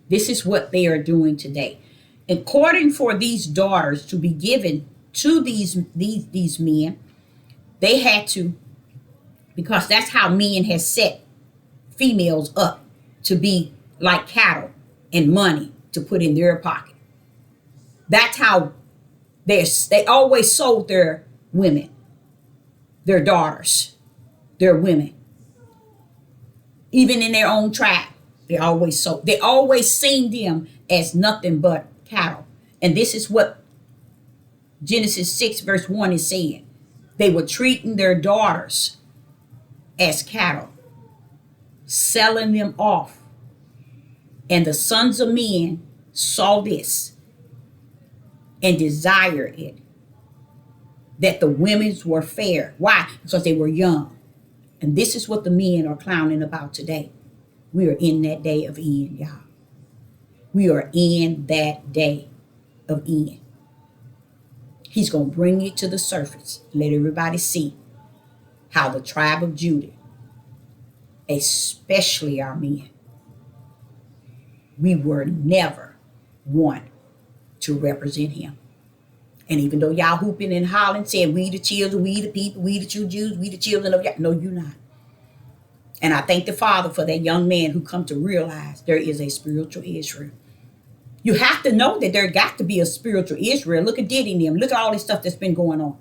Speaker 1: This is what they are doing today. According for these daughters to be given to these men, they had to, because that's how men has set females up to be like cattle and money to put in their pocket. That's how they always sold their women, their daughters, their women. Even in their own tribe, they always seen them as nothing but cattle. And this is what Genesis 6 verse 1 is saying. They were treating their daughters as cattle, selling them off. And the sons of men saw this and desired it, that the women were fair. Why? Because they were young. And this is what the men are clowning about today. We are in that day of end, y'all. We are in that day of end. He's going to bring it to the surface. Let everybody see how the tribe of Judah, especially our men, we were never one to represent him. And even though y'all hooping and hollering, saying we the children, we the people, we the true Jews, we the children of y'all. No, you're not. And I thank the Father for that young man who come to realize there is a spiritual Israel. You have to know that there got to be a spiritual Israel. Look at Diddy and them. Look at all this stuff that's been going on.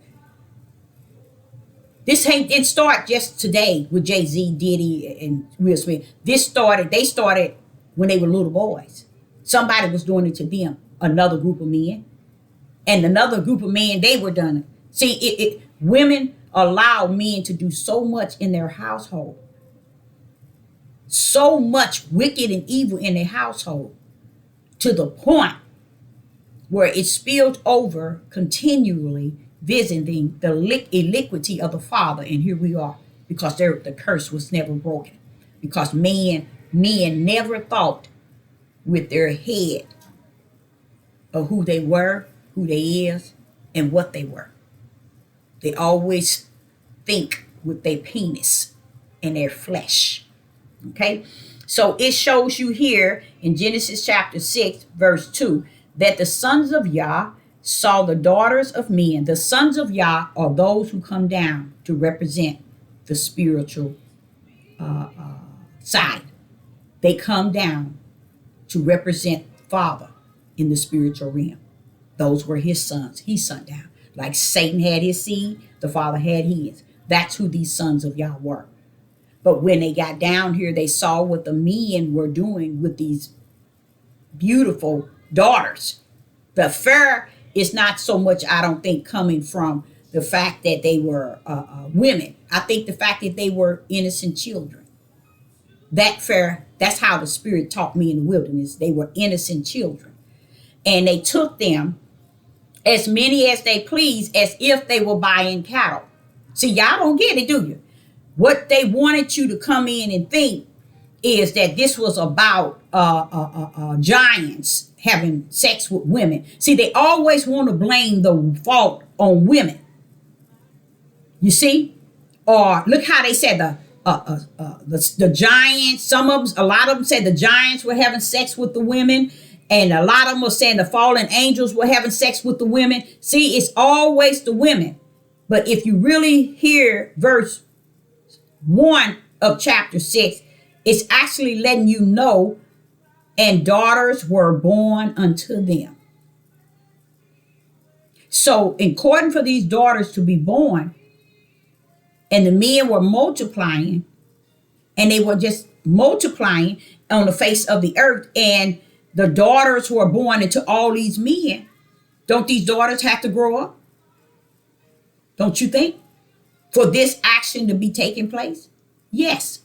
Speaker 1: This didn't start just today with Jay-Z, Diddy, and Will Smith. They started when they were little boys. Somebody was doing it to them, another group of men. And another group of men, they were done it. See, women allow men to do so much in their household, so much wicked and evil in their household, to the point where it spilled over continually, visiting the iniquity of the father. And here we are, because the curse was never broken, because men never thought with their head of who they were, who they is, and what they were. They always think with their penis and their flesh. Okay? So it shows you here in Genesis chapter 6, verse 2, that the sons of Yah saw the daughters of men. The sons of Yah are those who come down to represent the spiritual side. They come down to represent Father in the spiritual realm. Those were his sons. He sent down. Like Satan had his seed, the Father had his. That's who these sons of Yah were. But when they got down here, they saw what the men were doing with these beautiful daughters. The fear is not so much, I don't think, coming from the fact that they were women. I think the fact that they were innocent children. That fear, that's how the Spirit taught me in the wilderness. They were innocent children. And they took them, as many as they pleased, as if they were buying cattle. See, y'all don't get it, do you? What they wanted you to come in and think is that this was about giants having sex with women. See, they always want to blame the fault on women. You see? Or look how they said the giants, some of them, a lot of them said the giants were having sex with the women. And a lot of them were saying the fallen angels were having sex with the women. See, it's always the women. But if you really hear verse 1 of chapter 6, it's actually letting you know, and daughters were born unto them. So, according for these daughters to be born, and the men were multiplying, and they were just multiplying on the face of the earth, and the daughters who are born into all these men, don't these daughters have to grow up? Don't you think? For this action to be taking place? Yes.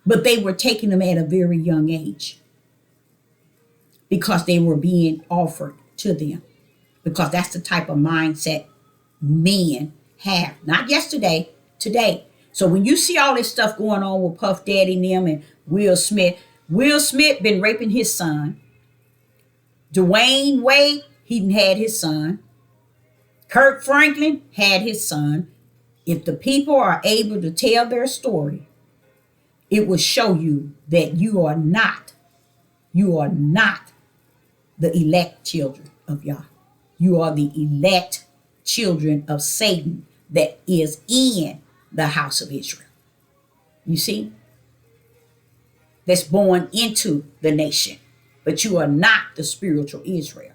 Speaker 1: But they were taking them at a very young age, because they were being offered to them. Because that's the type of mindset men have. Not yesterday, today. So when you see all this stuff going on with Puff Daddy and them and Will Smith been raping his son. Dwayne Wade, he had his son. Kirk Franklin had his son. If the people are able to tell their story, it will show you that you are not the elect children of Yah. You are the elect children of Satan that is in the house of Israel. You see? That's born into the nation. But you are not the spiritual Israel.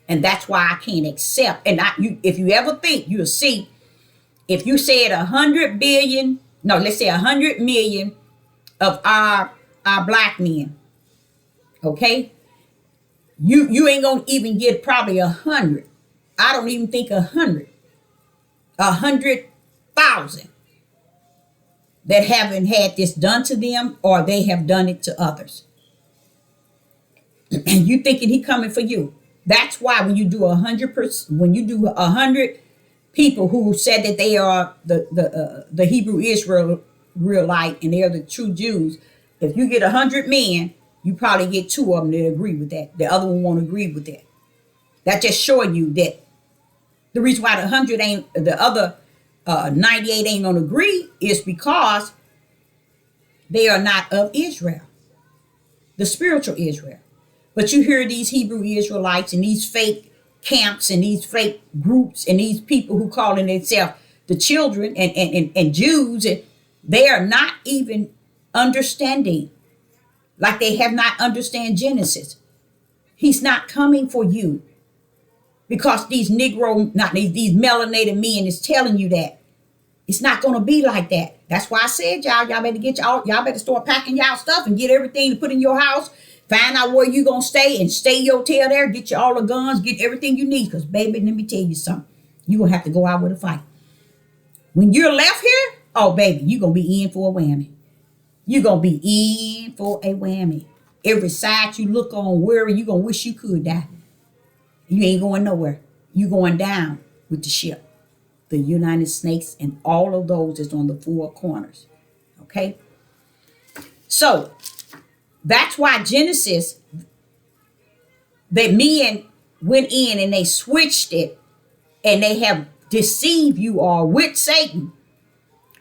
Speaker 1: And that's why I can't accept. And if you ever think, you'll see, if you said 100 billion, no, let's say 100 million of our black men, okay? You ain't gonna even get probably 100. I don't even think 100. 100,000 that haven't had this done to them, or they have done it to others. And you thinking he coming for you. That's why when you do 100%, when you do 100 people who said that they are the Hebrew Israelite and they are the true Jews, if you get 100 men, you probably get 2 of them that agree with that. The other one won't agree with that. That just showing you that the reason why the other 98 ain't gonna agree is because they are not of Israel, the spiritual Israel. But you hear these Hebrew Israelites and these fake camps and these fake groups and these people who calling themselves the children and Jews, and they are not even understanding, like they have not understand Genesis. He's not coming for you because these these melanated men is telling you that. It's not going to be like that. That's why I said, y'all better start packing y'all stuff and get everything to put in your house. Find out where you going to stay and stay your tail there. Get you all the guns, get everything you need. Because, baby, let me tell you something. You're going to have to go out with a fight. When you're left here, oh, baby, you're going to be in for a whammy. You're going to be in for a whammy. Every side you look on, worry, you're going to wish you could die. You ain't going nowhere. You're going down with the ship. The United Snakes and all of those is on the four corners. Okay? So, that's why Genesis, that men went in and they switched it and they have deceived you all with Satan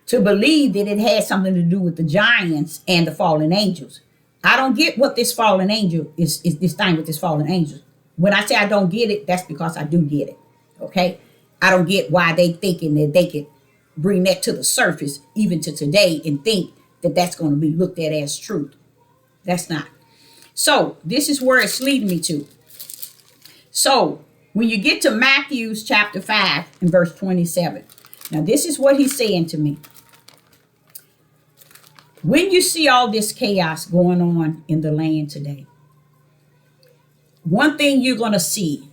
Speaker 1: to believe that it had something to do with the giants and the fallen angels. I don't get what this fallen angel is this thing with this fallen angel. When I say I don't get it, that's because I do get it. Okay? I don't get why they thinking that they could bring that to the surface even to today and think that that's going to be looked at as truth. That's not. So this is where it's leading me to. So when you get to Matthew chapter 5 and verse 27, now this is what he's saying to me. When you see all this chaos going on in the land today, one thing you're going to see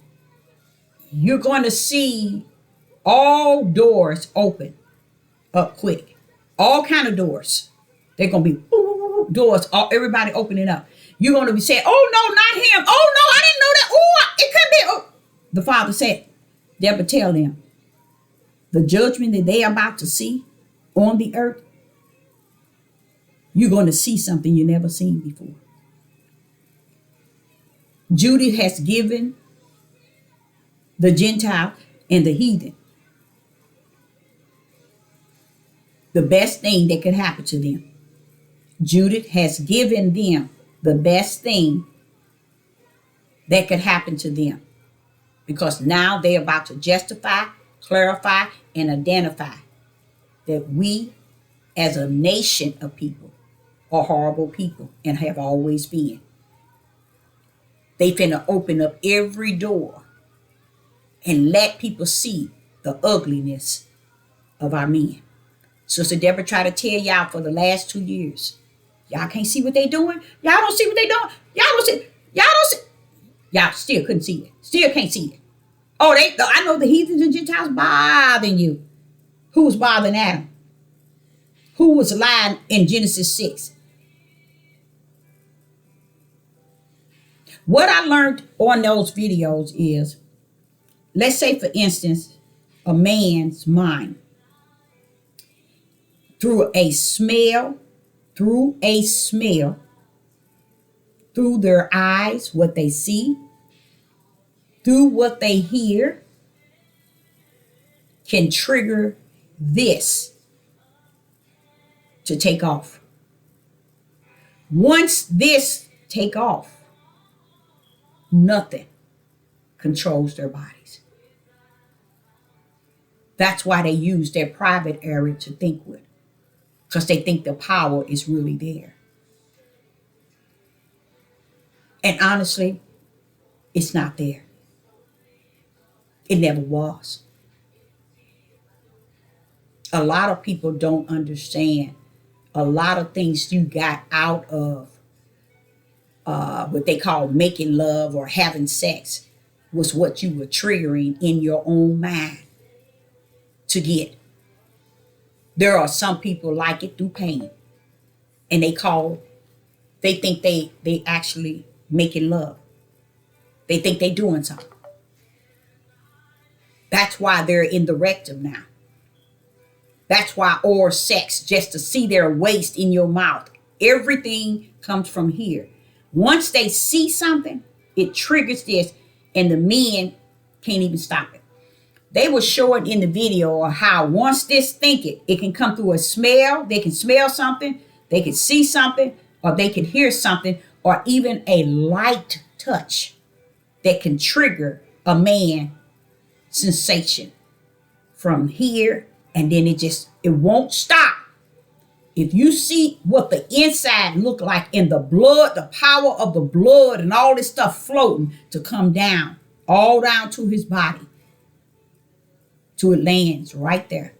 Speaker 1: all doors open up quick. All kind of doors. They're going to be doors, everybody opening up. You're going to be saying, oh, no, not him. Oh, no, I didn't know that. Oh, it could be. Oh. The Father said, Deborah, tell them the judgment that they are about to see on the earth, you're going to see something you never seen before. Judah has given the Gentile and the heathen the best thing that could happen to them. Judah has given them the best thing that could happen to them. Because now they're about to justify, clarify, and identify that we as a nation of people are horrible people and have always been. They finna open up every door and let people see the ugliness of our men. Sister Deborah tried to tell y'all for the last 2 years. Y'all can't see what they doing. Y'all don't see what they doing. Y'all don't see. Y'all still couldn't see it. Still can't see it. Oh, I know the heathens and Gentiles bothering you. Who was bothering Adam? Who was lying in Genesis 6? What I learned on those videos is, let's say, for instance, a man's mind. Through their eyes, what they see, through what they hear, can trigger this to take off. Once this take off, nothing controls their bodies. That's why they use their private area to think with, because they think the power is really there. And honestly, it's not there. It never was. A lot of people don't understand a lot of things you got out of what they call making love or having sex was what you were triggering in your own mind to get. There are some people like it through pain, and they think they actually making love. They think they doing something. That's why they're in the rectum now. That's why oral sex, just to see their waste in your mouth. Everything comes from here. Once they see something, it triggers this, and the men can't even stop it. They were showing in the video of how once this think it can come through a smell. They can smell something, they can see something, or they can hear something, or even a light touch that can trigger a man sensation from here, and then it won't stop. If you see what the inside look like in the blood, the power of the blood and all this stuff floating to come down, all down to his body, till it lands right there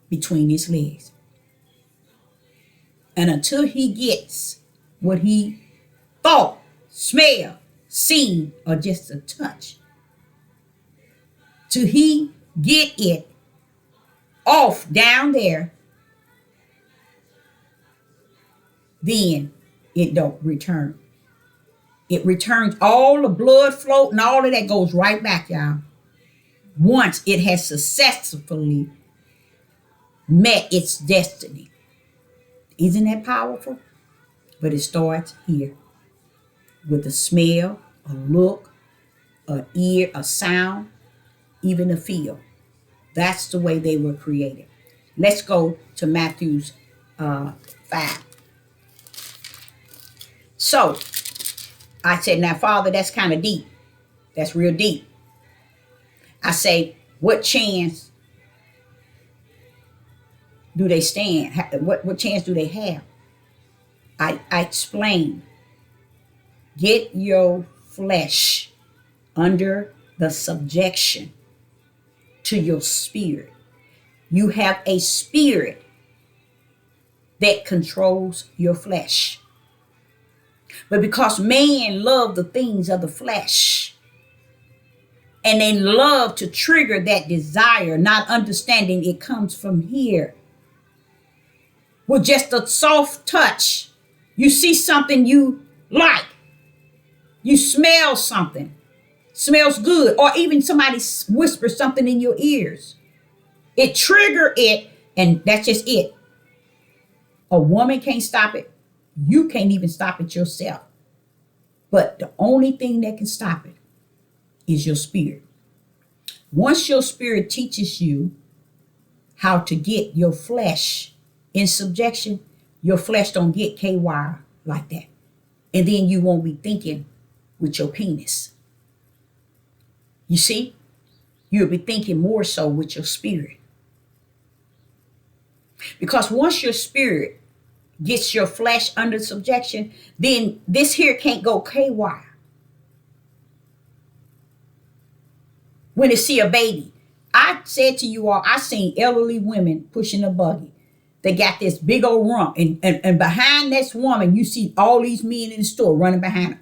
Speaker 1: between his legs. And until he gets what he thought, smell, seed or just a touch, till he get it off down there, then it don't return. It returns all the blood flow and all of that goes right back, y'all. Once it has successfully met its destiny. Isn't that powerful? But it starts here with a smell, a look, a ear, a sound, even a feel. That's the way they were created. Let's go to Matthew's 5. So I said, now, Father, that's kind of deep. That's real deep. I say, what chance do they stand? What chance do they have? I explain. Get your flesh under the subjection to your spirit. You have a spirit that controls your flesh. But because man loved the things of the flesh, and they love to trigger that desire, not understanding it comes from here. With just a soft touch, you see something you like, you smell something, smells good, or even somebody whispers something in your ears. It trigger it, and that's just it. A woman can't stop it. You can't even stop it yourself. But the only thing that can stop it is your spirit. Once your spirit teaches you how to get your flesh in subjection, your flesh don't get KY like that. And then you won't be thinking with your penis. You see? You'll be thinking more so with your spirit. Because once your spirit gets your flesh under subjection, then this here can't go KY. When they see a baby, I said to you all, I seen elderly women pushing a buggy. They got this big old rump, and behind this woman, you see all these men in the store running behind her.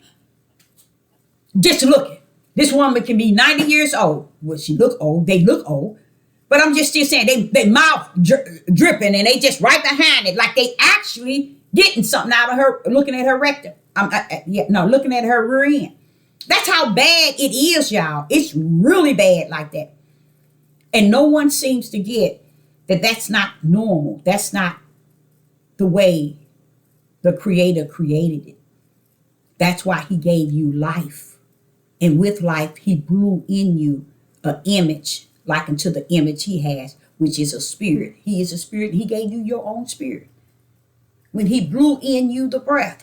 Speaker 1: Just looking. This woman can be 90 years old. Well, she look old. They look old. But I'm just still saying, they mouth dripping, and they just right behind it, like they actually getting something out of her, looking at her rectum. Looking at her rear end. That's how bad it is, y'all. It's really bad like that. And no one seems to get that that's not normal. That's not the way the Creator created it. That's why he gave you life. And with life, he blew in you an image, like unto the image he has, which is a spirit. He is a spirit. He gave you your own spirit. When he blew in you the breath,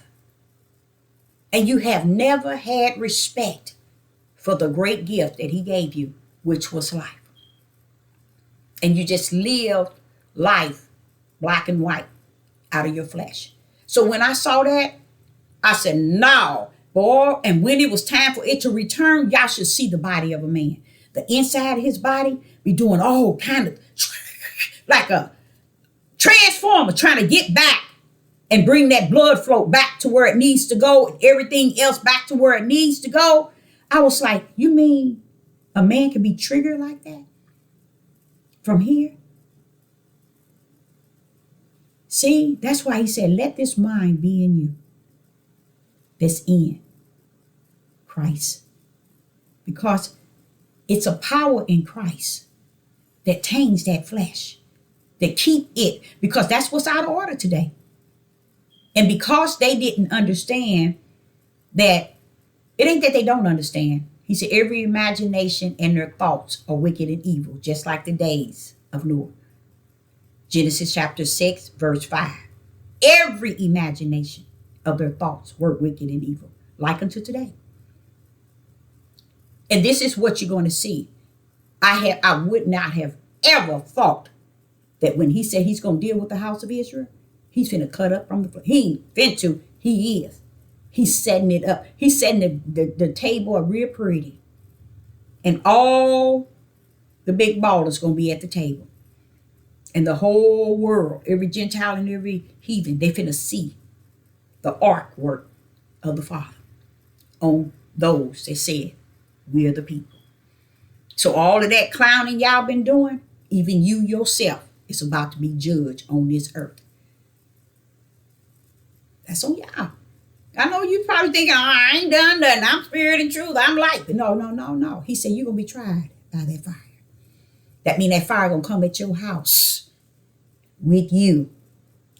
Speaker 1: and you have never had respect for the great gift that he gave you, which was life. And you just lived life black and white out of your flesh. So when I saw that, I said, no, boy. And when it was time for it to return, y'all should see the body of a man. The inside of his body be doing all kind of like a transformer trying to get back and bring that blood flow back to where it needs to go and everything else back to where it needs to go. I was like, you mean a man can be triggered like that? From here? See, that's why he said, let this mind be in you. That's in Christ. Because it's a power in Christ that tames that flesh, that keep it, because that's what's out of order today. And because they didn't understand that, it ain't that they don't understand. He said, every imagination and their thoughts are wicked and evil, just like the days of Noah. Genesis chapter 6, verse 5. Every imagination of their thoughts were wicked and evil, like unto today. And this is what you're going to see. I would not have ever thought that when he said he's going to deal with the house of Israel, he's finna cut up from the floor. He ain't finna, he is. He's setting it up. He's setting the table up real pretty. And all the big ballers going to be at the table. And the whole world, every Gentile and every heathen, they finna see the artwork of the Father on those that said, we're the people. So all of that clowning y'all been doing, even you yourself is about to be judged on this earth. That's on y'all. I know you probably thinking, oh, I ain't done nothing. I'm spirit and truth. I'm light. But no. He said you're going to be tried by that fire. That means that fire going to come at your house with you.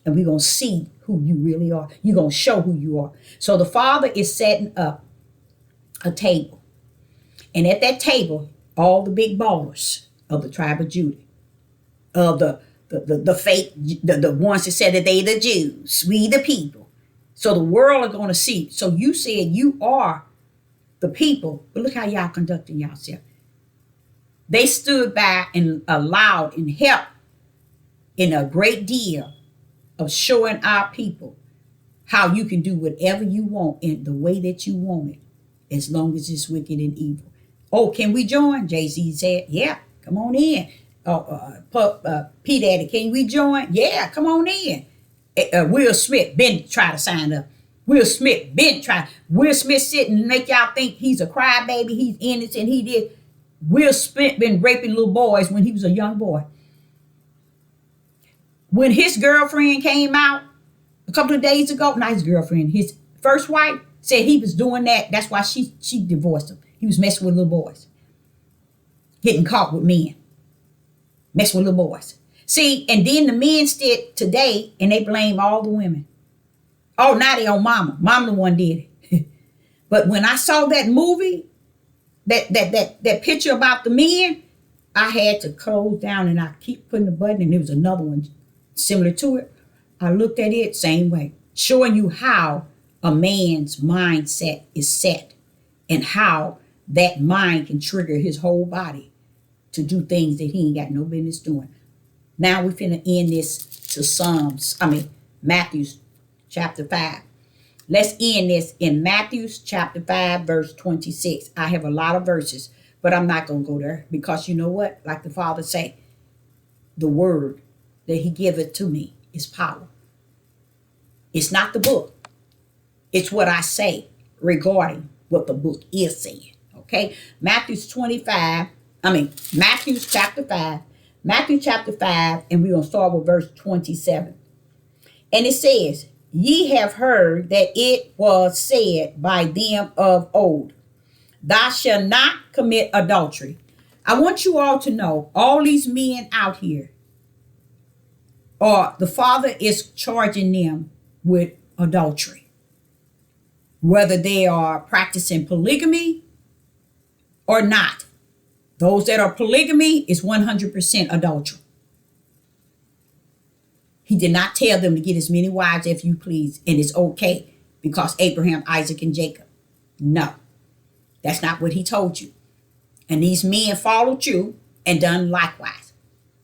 Speaker 1: And we're going to see who you really are. You're going to show who you are. So the Father is setting up a table. And at that table, all the big ballers of the tribe of Judah, of the fake, the ones that said that they the Jews, we the people. So the world are going to see. So you said you are the people, but look how y'all conducting yourself. They stood by and allowed and helped in a great deal of showing our people how you can do whatever you want in the way that you want it, as long as it's wicked and evil. Oh, can we join? Jay-Z said, yeah, come on in. P. Daddy, can we join? Yeah, come on in. Will Smith been trying to sign up. Will Smith been trying. Will Smith sitting and make y'all think he's a crybaby, he's innocent, he did. Will Smith been raping little boys when he was a young boy. When his girlfriend came out a couple of days ago, not his girlfriend, his first wife said he was doing that. That's why she divorced him. He was messing with little boys. Getting caught with men. Messing with little boys. See, and then the men stood today and they blame all the women. Oh, now they on mama. Mama the one did it. But when I saw that movie, that picture about the men, I had to close down and I keep putting the button, and there was another one similar to it. I looked at it same way, showing you how a man's mindset is set and how that mind can trigger his whole body to do things that he ain't got no business doing. Now we're finna end this to Matthew chapter 5. Let's end this in Matthew chapter 5, verse 26. I have a lot of verses, but I'm not going to go there because you know what? Like the Father say, the word that he giveth to me is power. It's not the book. It's what I say regarding what the book is saying. Okay? Matthew chapter 5. Matthew chapter 5, and we're going to start with verse 27. And it says, ye have heard that it was said by them of old, thou shalt not commit adultery. I want you all to know, all these men out here, or the Father is charging them with adultery. Whether they are practicing polygamy or not. Those that are polygamy is 100% adultery. He did not tell them to get as many wives as you please, and it's okay because Abraham, Isaac, and Jacob. No, that's not what he told you. And these men followed you and done likewise.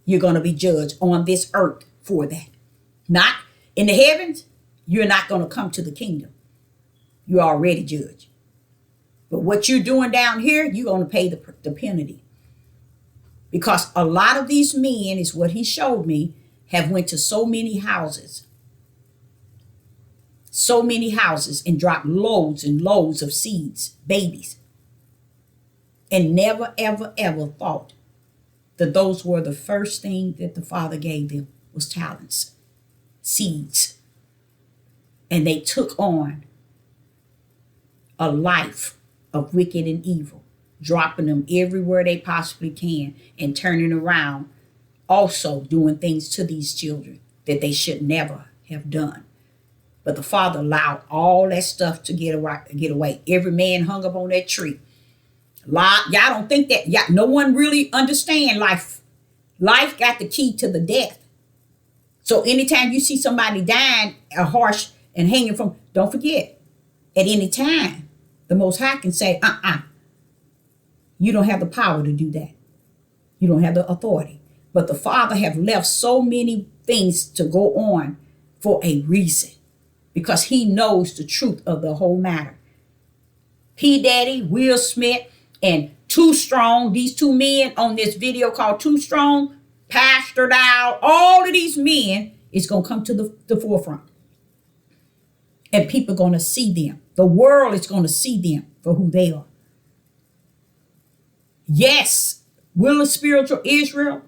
Speaker 1: You're going to be judged on this earth for that. Not in the heavens, you're not going to come to the kingdom. You're already judged. But what you're doing down here, you're going to pay the penalty. Because a lot of these men, is what he showed me, have went to so many houses and dropped loads and loads of seeds, babies, and never, ever, ever thought that those were the first thing that the Father gave them was talents, seeds. And they took on a life of wicked and evil, dropping them everywhere they possibly can and turning around, also doing things to these children that they should never have done. But the Father allowed all that stuff to get away. Every man hung up on that tree. Y'all don't think that. No one really understand life. Life got the key to the death. So anytime you see somebody dying harsh and hanging from, don't forget, at any time, the Most High can say, you don't have the power to do that. You don't have the authority. But the Father have left so many things to go on for a reason, because he knows the truth of the whole matter. P. Daddy, Will Smith, and Too Strong, these two men on this video called Too Strong, Pastor Dow, all of these men is going to come to the forefront. And people are going to see them. The world is going to see them for who they are. Yes, will the spiritual Israel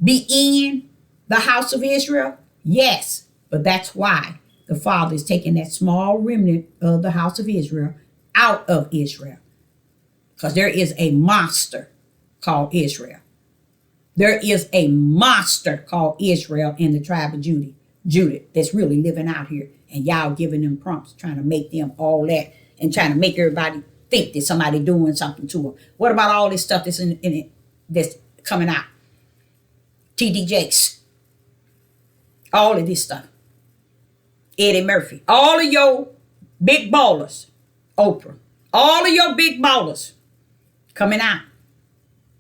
Speaker 1: be in the house of Israel? Yes, but that's why the Father is taking that small remnant of the house of Israel out of Israel. Because there is a monster called Israel. There is a monster called Israel in the tribe of Judah that's really living out here. And y'all giving them prompts, trying to make them all that and trying to make everybody think that somebody doing something to them. What about all this stuff that's in it that's coming out? T.D. Jakes. All of this stuff. Eddie Murphy. All of your big ballers. Oprah. All of your big ballers coming out.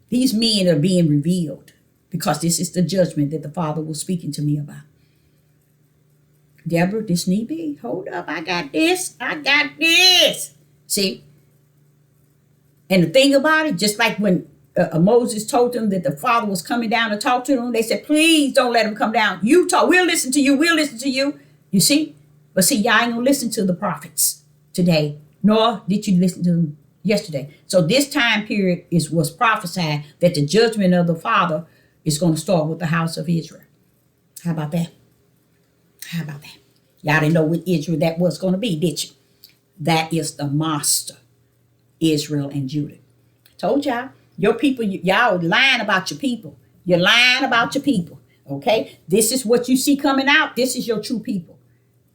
Speaker 1: These men are being revealed because this is the judgment that the Father was speaking to me about. Deborah, this need be. Hold up. I got this. I got this. See? And the thing about it, just like when Moses told them that the Father was coming down to talk to them, they said, please don't let him come down. You talk. We'll listen to you. We'll listen to you. You see? But see, y'all ain't going to listen to the prophets today, nor did you listen to them yesterday. So this time period was prophesied that the judgment of the Father is going to start with the house of Israel. How about that? How about that? Y'all didn't know what Israel that was going to be, did you? That is the master, Israel and Judah. I told y'all, your people, y'all lying about your people. You're lying about your people, okay? This is what you see coming out. This is your true people.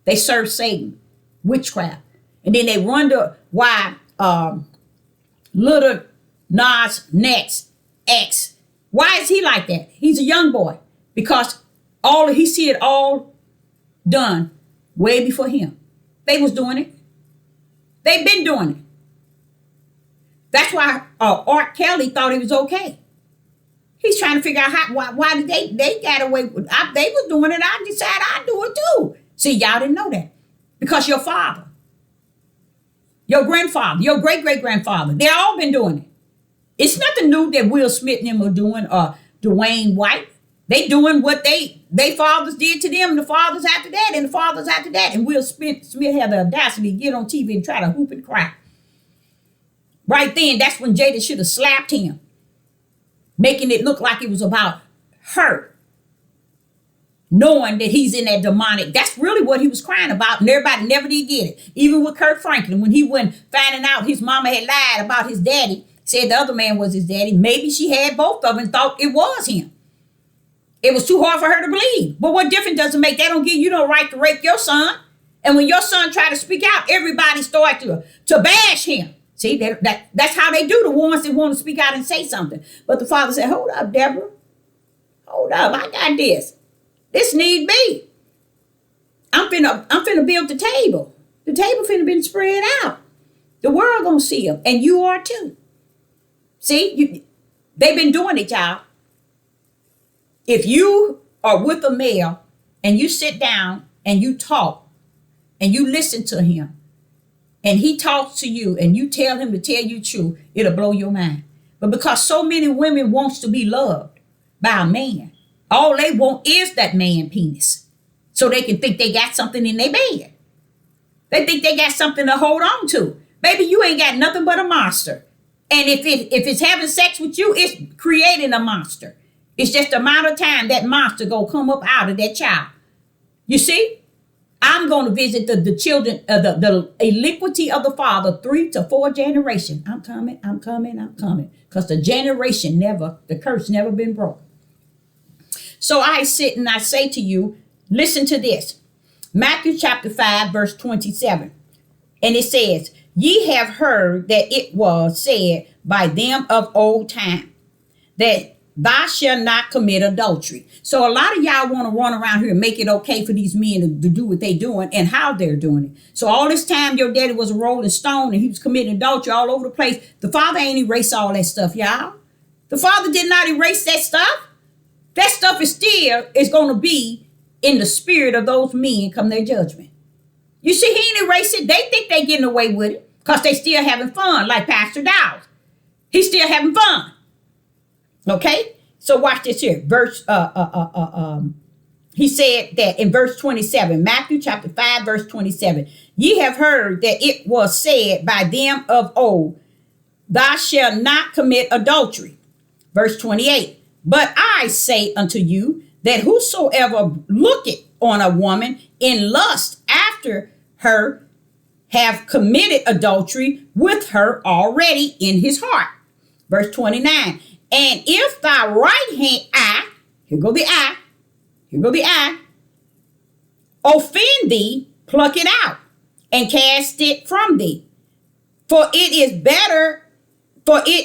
Speaker 1: They serve Satan, witchcraft. And then they wonder why Little Nas X, why is he like that? He's a young boy. Because he see it all done way before him. They was doing it. They've been doing it. That's why Art Kelly thought it was okay. He's trying to figure out why did they got away with it. They was doing it. I decided I'd do it too. See, y'all didn't know that. Because your father, your grandfather, your great-great-grandfather, they all been doing it. It's nothing new that Will Smith and them are doing, or Dwayne White. They doing what they fathers did to them, and the fathers after that, and the fathers after that. And Will Smith had the audacity to get on TV and try to hoop and cry. Right then, that's when Jada should have slapped him, making it look like it was about her. Knowing that he's in that demonic, that's really what he was crying about, and everybody never did get it. Even with Kurt Franklin, when he went finding out his mama had lied about his daddy, said the other man was his daddy, maybe she had both of them and thought it was him. It was too hard for her to believe. But what difference does it make? They don't give you no right to rape your son. And when your son tried to speak out, everybody started to bash him. See, that's how they do, the ones that want to speak out and say something. But the father said, hold up, Deborah. Hold up, I got this. This need be. I'm finna build the table. The table finna been spread out. The world gonna see them, and you are too. See, they've been doing it, y'all. If you are with a male and you sit down and you talk and you listen to him and he talks to you and you tell him to tell you truth, it'll blow your mind. But because so many women wants to be loved by a man, all they want is that man penis. So they can think they got something in their bed. They think they got something to hold on to. Baby, you ain't got nothing but a monster. And if it's having sex with you, it's creating a monster. It's just the amount of time that monster gonna come up out of that child. You see? I'm going to visit the children, the iniquity of the father, 3 to 4 generations. I'm coming. Because the curse never been broken. So I sit and I say to you, listen to this. Matthew chapter 5, verse 27. And it says, ye have heard that it was said by them of old time, that thou shalt not commit adultery. So a lot of y'all want to run around here and make it okay for these men to do what they doing and how they're doing it. So all this time your daddy was a rolling stone and he was committing adultery all over the place. The father ain't erased all that stuff, y'all. The father did not erase that stuff. That stuff is going to be in the spirit of those men come their judgment. You see, he ain't erased it. They think they getting away with it because they still having fun, like Pastor Dowd. He's still having fun. Okay, so watch this here. Verse he said that in verse 27, Matthew chapter 5, verse 27. Ye have heard that it was said by them of old, thou shalt not commit adultery. Verse 28. But I say unto you that whosoever looketh on a woman in lust after her have committed adultery with her already in his heart. Verse 29. And if thy right hand eye, here go the eye, offend thee, pluck it out and cast it from thee. For it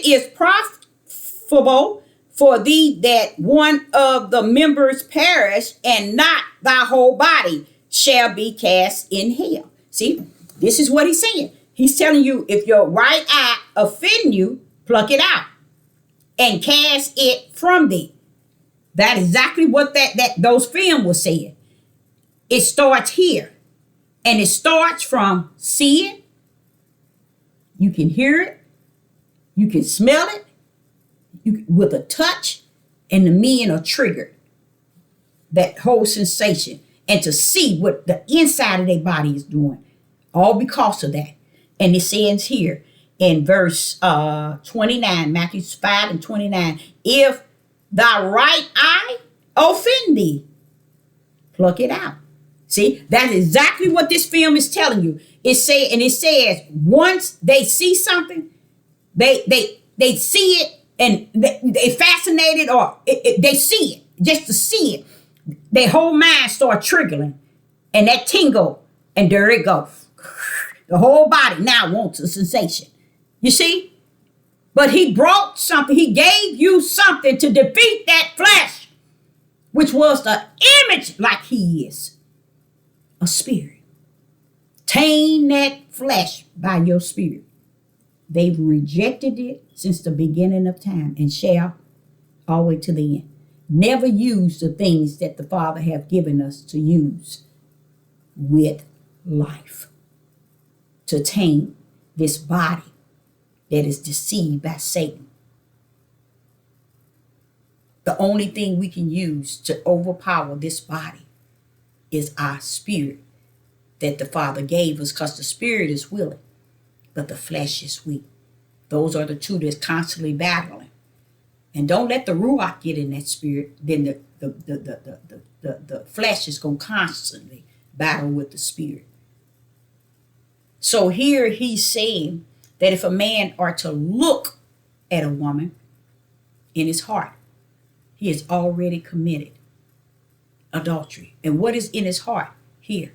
Speaker 1: is profitable for thee that one of the members perish, and not thy whole body shall be cast in hell. See, this is what he's saying. He's telling you, if your right eye offend you, pluck it out and cast it from thee. That is exactly what those film was saying. It starts here. And it starts from seeing. You can hear it. You can smell it. With a touch. And the men are triggered. That whole sensation. And to see what the inside of their body is doing. All because of that. And it says here in verse 29, Matthew 5 and 29, if thy right eye offend thee, pluck it out. See, that's exactly what this film is telling you. It says once they see something, they see it and they fascinated, or they see it, just to see it. Their whole mind start triggering, and that tingle, and there it goes. The whole body now wants a sensation. You see? But he brought something. He gave you something to defeat that flesh, which was the image like he is. A spirit. Tame that flesh by your spirit. They've rejected it since the beginning of time and shall all the way to the end. Never use the things that the Father have given us to use with life. To tame this body that is deceived by Satan. The only thing we can use to overpower this body is our spirit that the Father gave us, because the spirit is willing, but the flesh is weak. Those are the two that's constantly battling. And don't let the ruach get in that spirit, then the flesh is going to constantly battle with the spirit. So here he's saying that if a man are to look at a woman in his heart, he has already committed adultery. And what is in his heart? Here.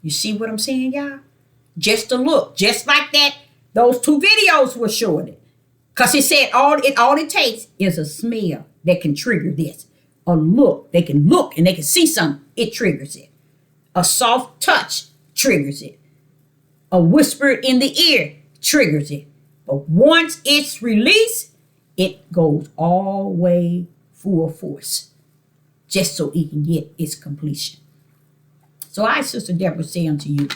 Speaker 1: You see what I'm saying, y'all? Just a look. Just like that, those two videos were showing it. Because it said all it takes is a smell that can trigger this. A look. They can look and they can see something. It triggers it. A soft touch triggers it. A whisper in the ear triggers it. But once it's released, it goes all the way full force. Just so it can get its completion. So I, Sister Deborah, say unto you,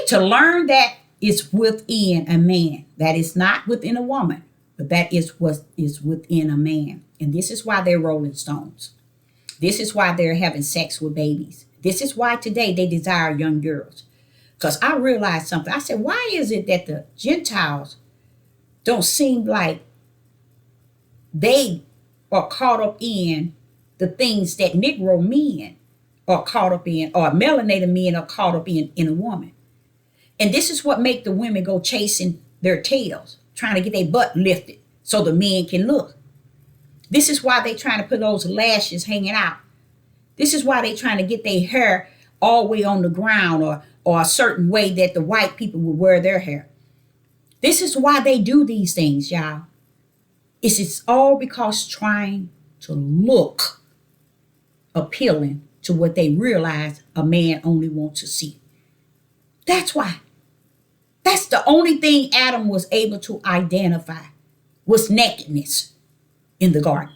Speaker 1: to learn that it's within a man. That is not within a woman, but that is what is within a man. And this is why they're rolling stones. This is why they're having sex with babies. This is why today they desire young girls. Because I realized something. I said, why is it that the Gentiles don't seem like they are caught up in the things that Negro men are caught up in, or melanated men are caught up in a woman? And this is what make the women go chasing their tails, trying to get their butt lifted so the men can look. This is why they trying to put those lashes hanging out. This is why they trying to get their hair all the way on the ground, or a certain way that the white people would wear their hair. This is why they do these things, y'all. It's all because trying to look appealing to what they realize a man only wants to see. That's why. That's the only thing Adam was able to identify was nakedness in the garden.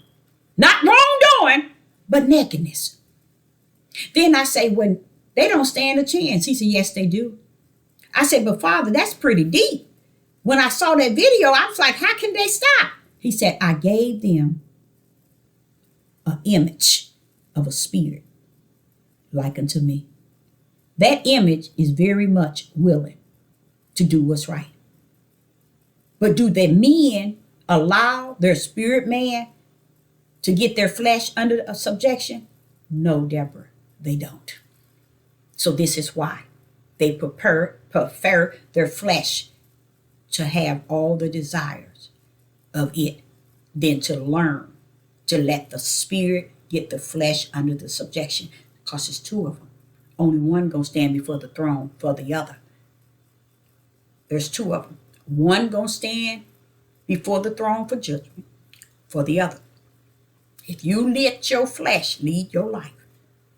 Speaker 1: Not wrongdoing, but nakedness. Then I say, when they don't stand a chance. He said, yes, they do. I said, but Father, that's pretty deep. When I saw that video, I was like, how can they stop? He said, I gave them an image of a spirit like unto me. That image is very much willing to do what's right. But do the men allow their spirit man to get their flesh under a subjection? No, Deborah, they don't. So this is why they prefer their flesh to have all the desires of it than to learn to let the spirit get the flesh under the subjection. Because it's two of them. Only one gonna stand before the throne for the other. There's two of them. One gonna stand before the throne for judgment for the other. If you let your flesh lead your life,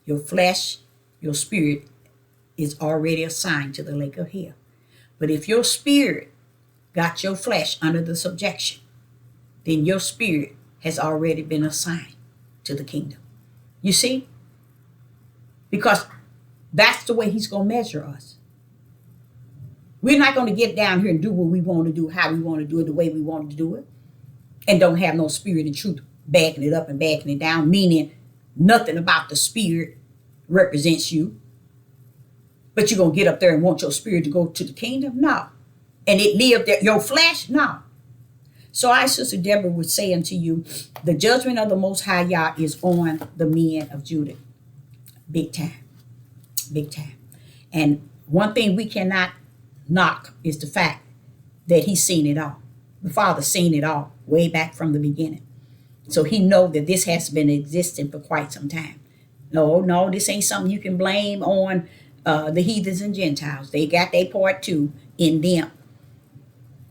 Speaker 1: your flesh, your spirit is already assigned to the lake of hell. But if your spirit got your flesh under the subjection, then your spirit has already been assigned to the kingdom. You see? Because that's the way he's going to measure us. We're not going to get down here and do what we want to do, how we want to do it, the way we want to do it, and don't have no spirit and truth backing it up and backing it down, meaning nothing about the spirit represents you. But you're going to get up there and want your spirit to go to the kingdom? No. And it live there, your flesh? No. So I, Sister Deborah, would say unto you, the judgment of the Most High Yah is on the men of Judah. Big time. Big time. And one thing we cannot knock is the fact that he's seen it all. The Father's seen it all way back from the beginning. So he know that this has been existing for quite some time. No, this ain't something you can blame on the heathens and Gentiles. They got their part too in them.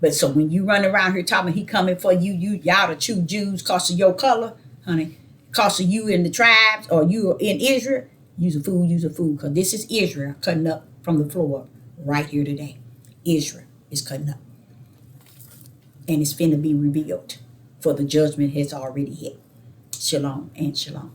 Speaker 1: But so when you run around here talking he coming for you, y'all the true Jews cause of your color, honey, cause of you in the tribes or you in Israel, use a fool, because this is Israel cutting up from the floor right here today. Israel is cutting up. And it's finna be revealed, for the judgment has already hit. Shalom and shalom.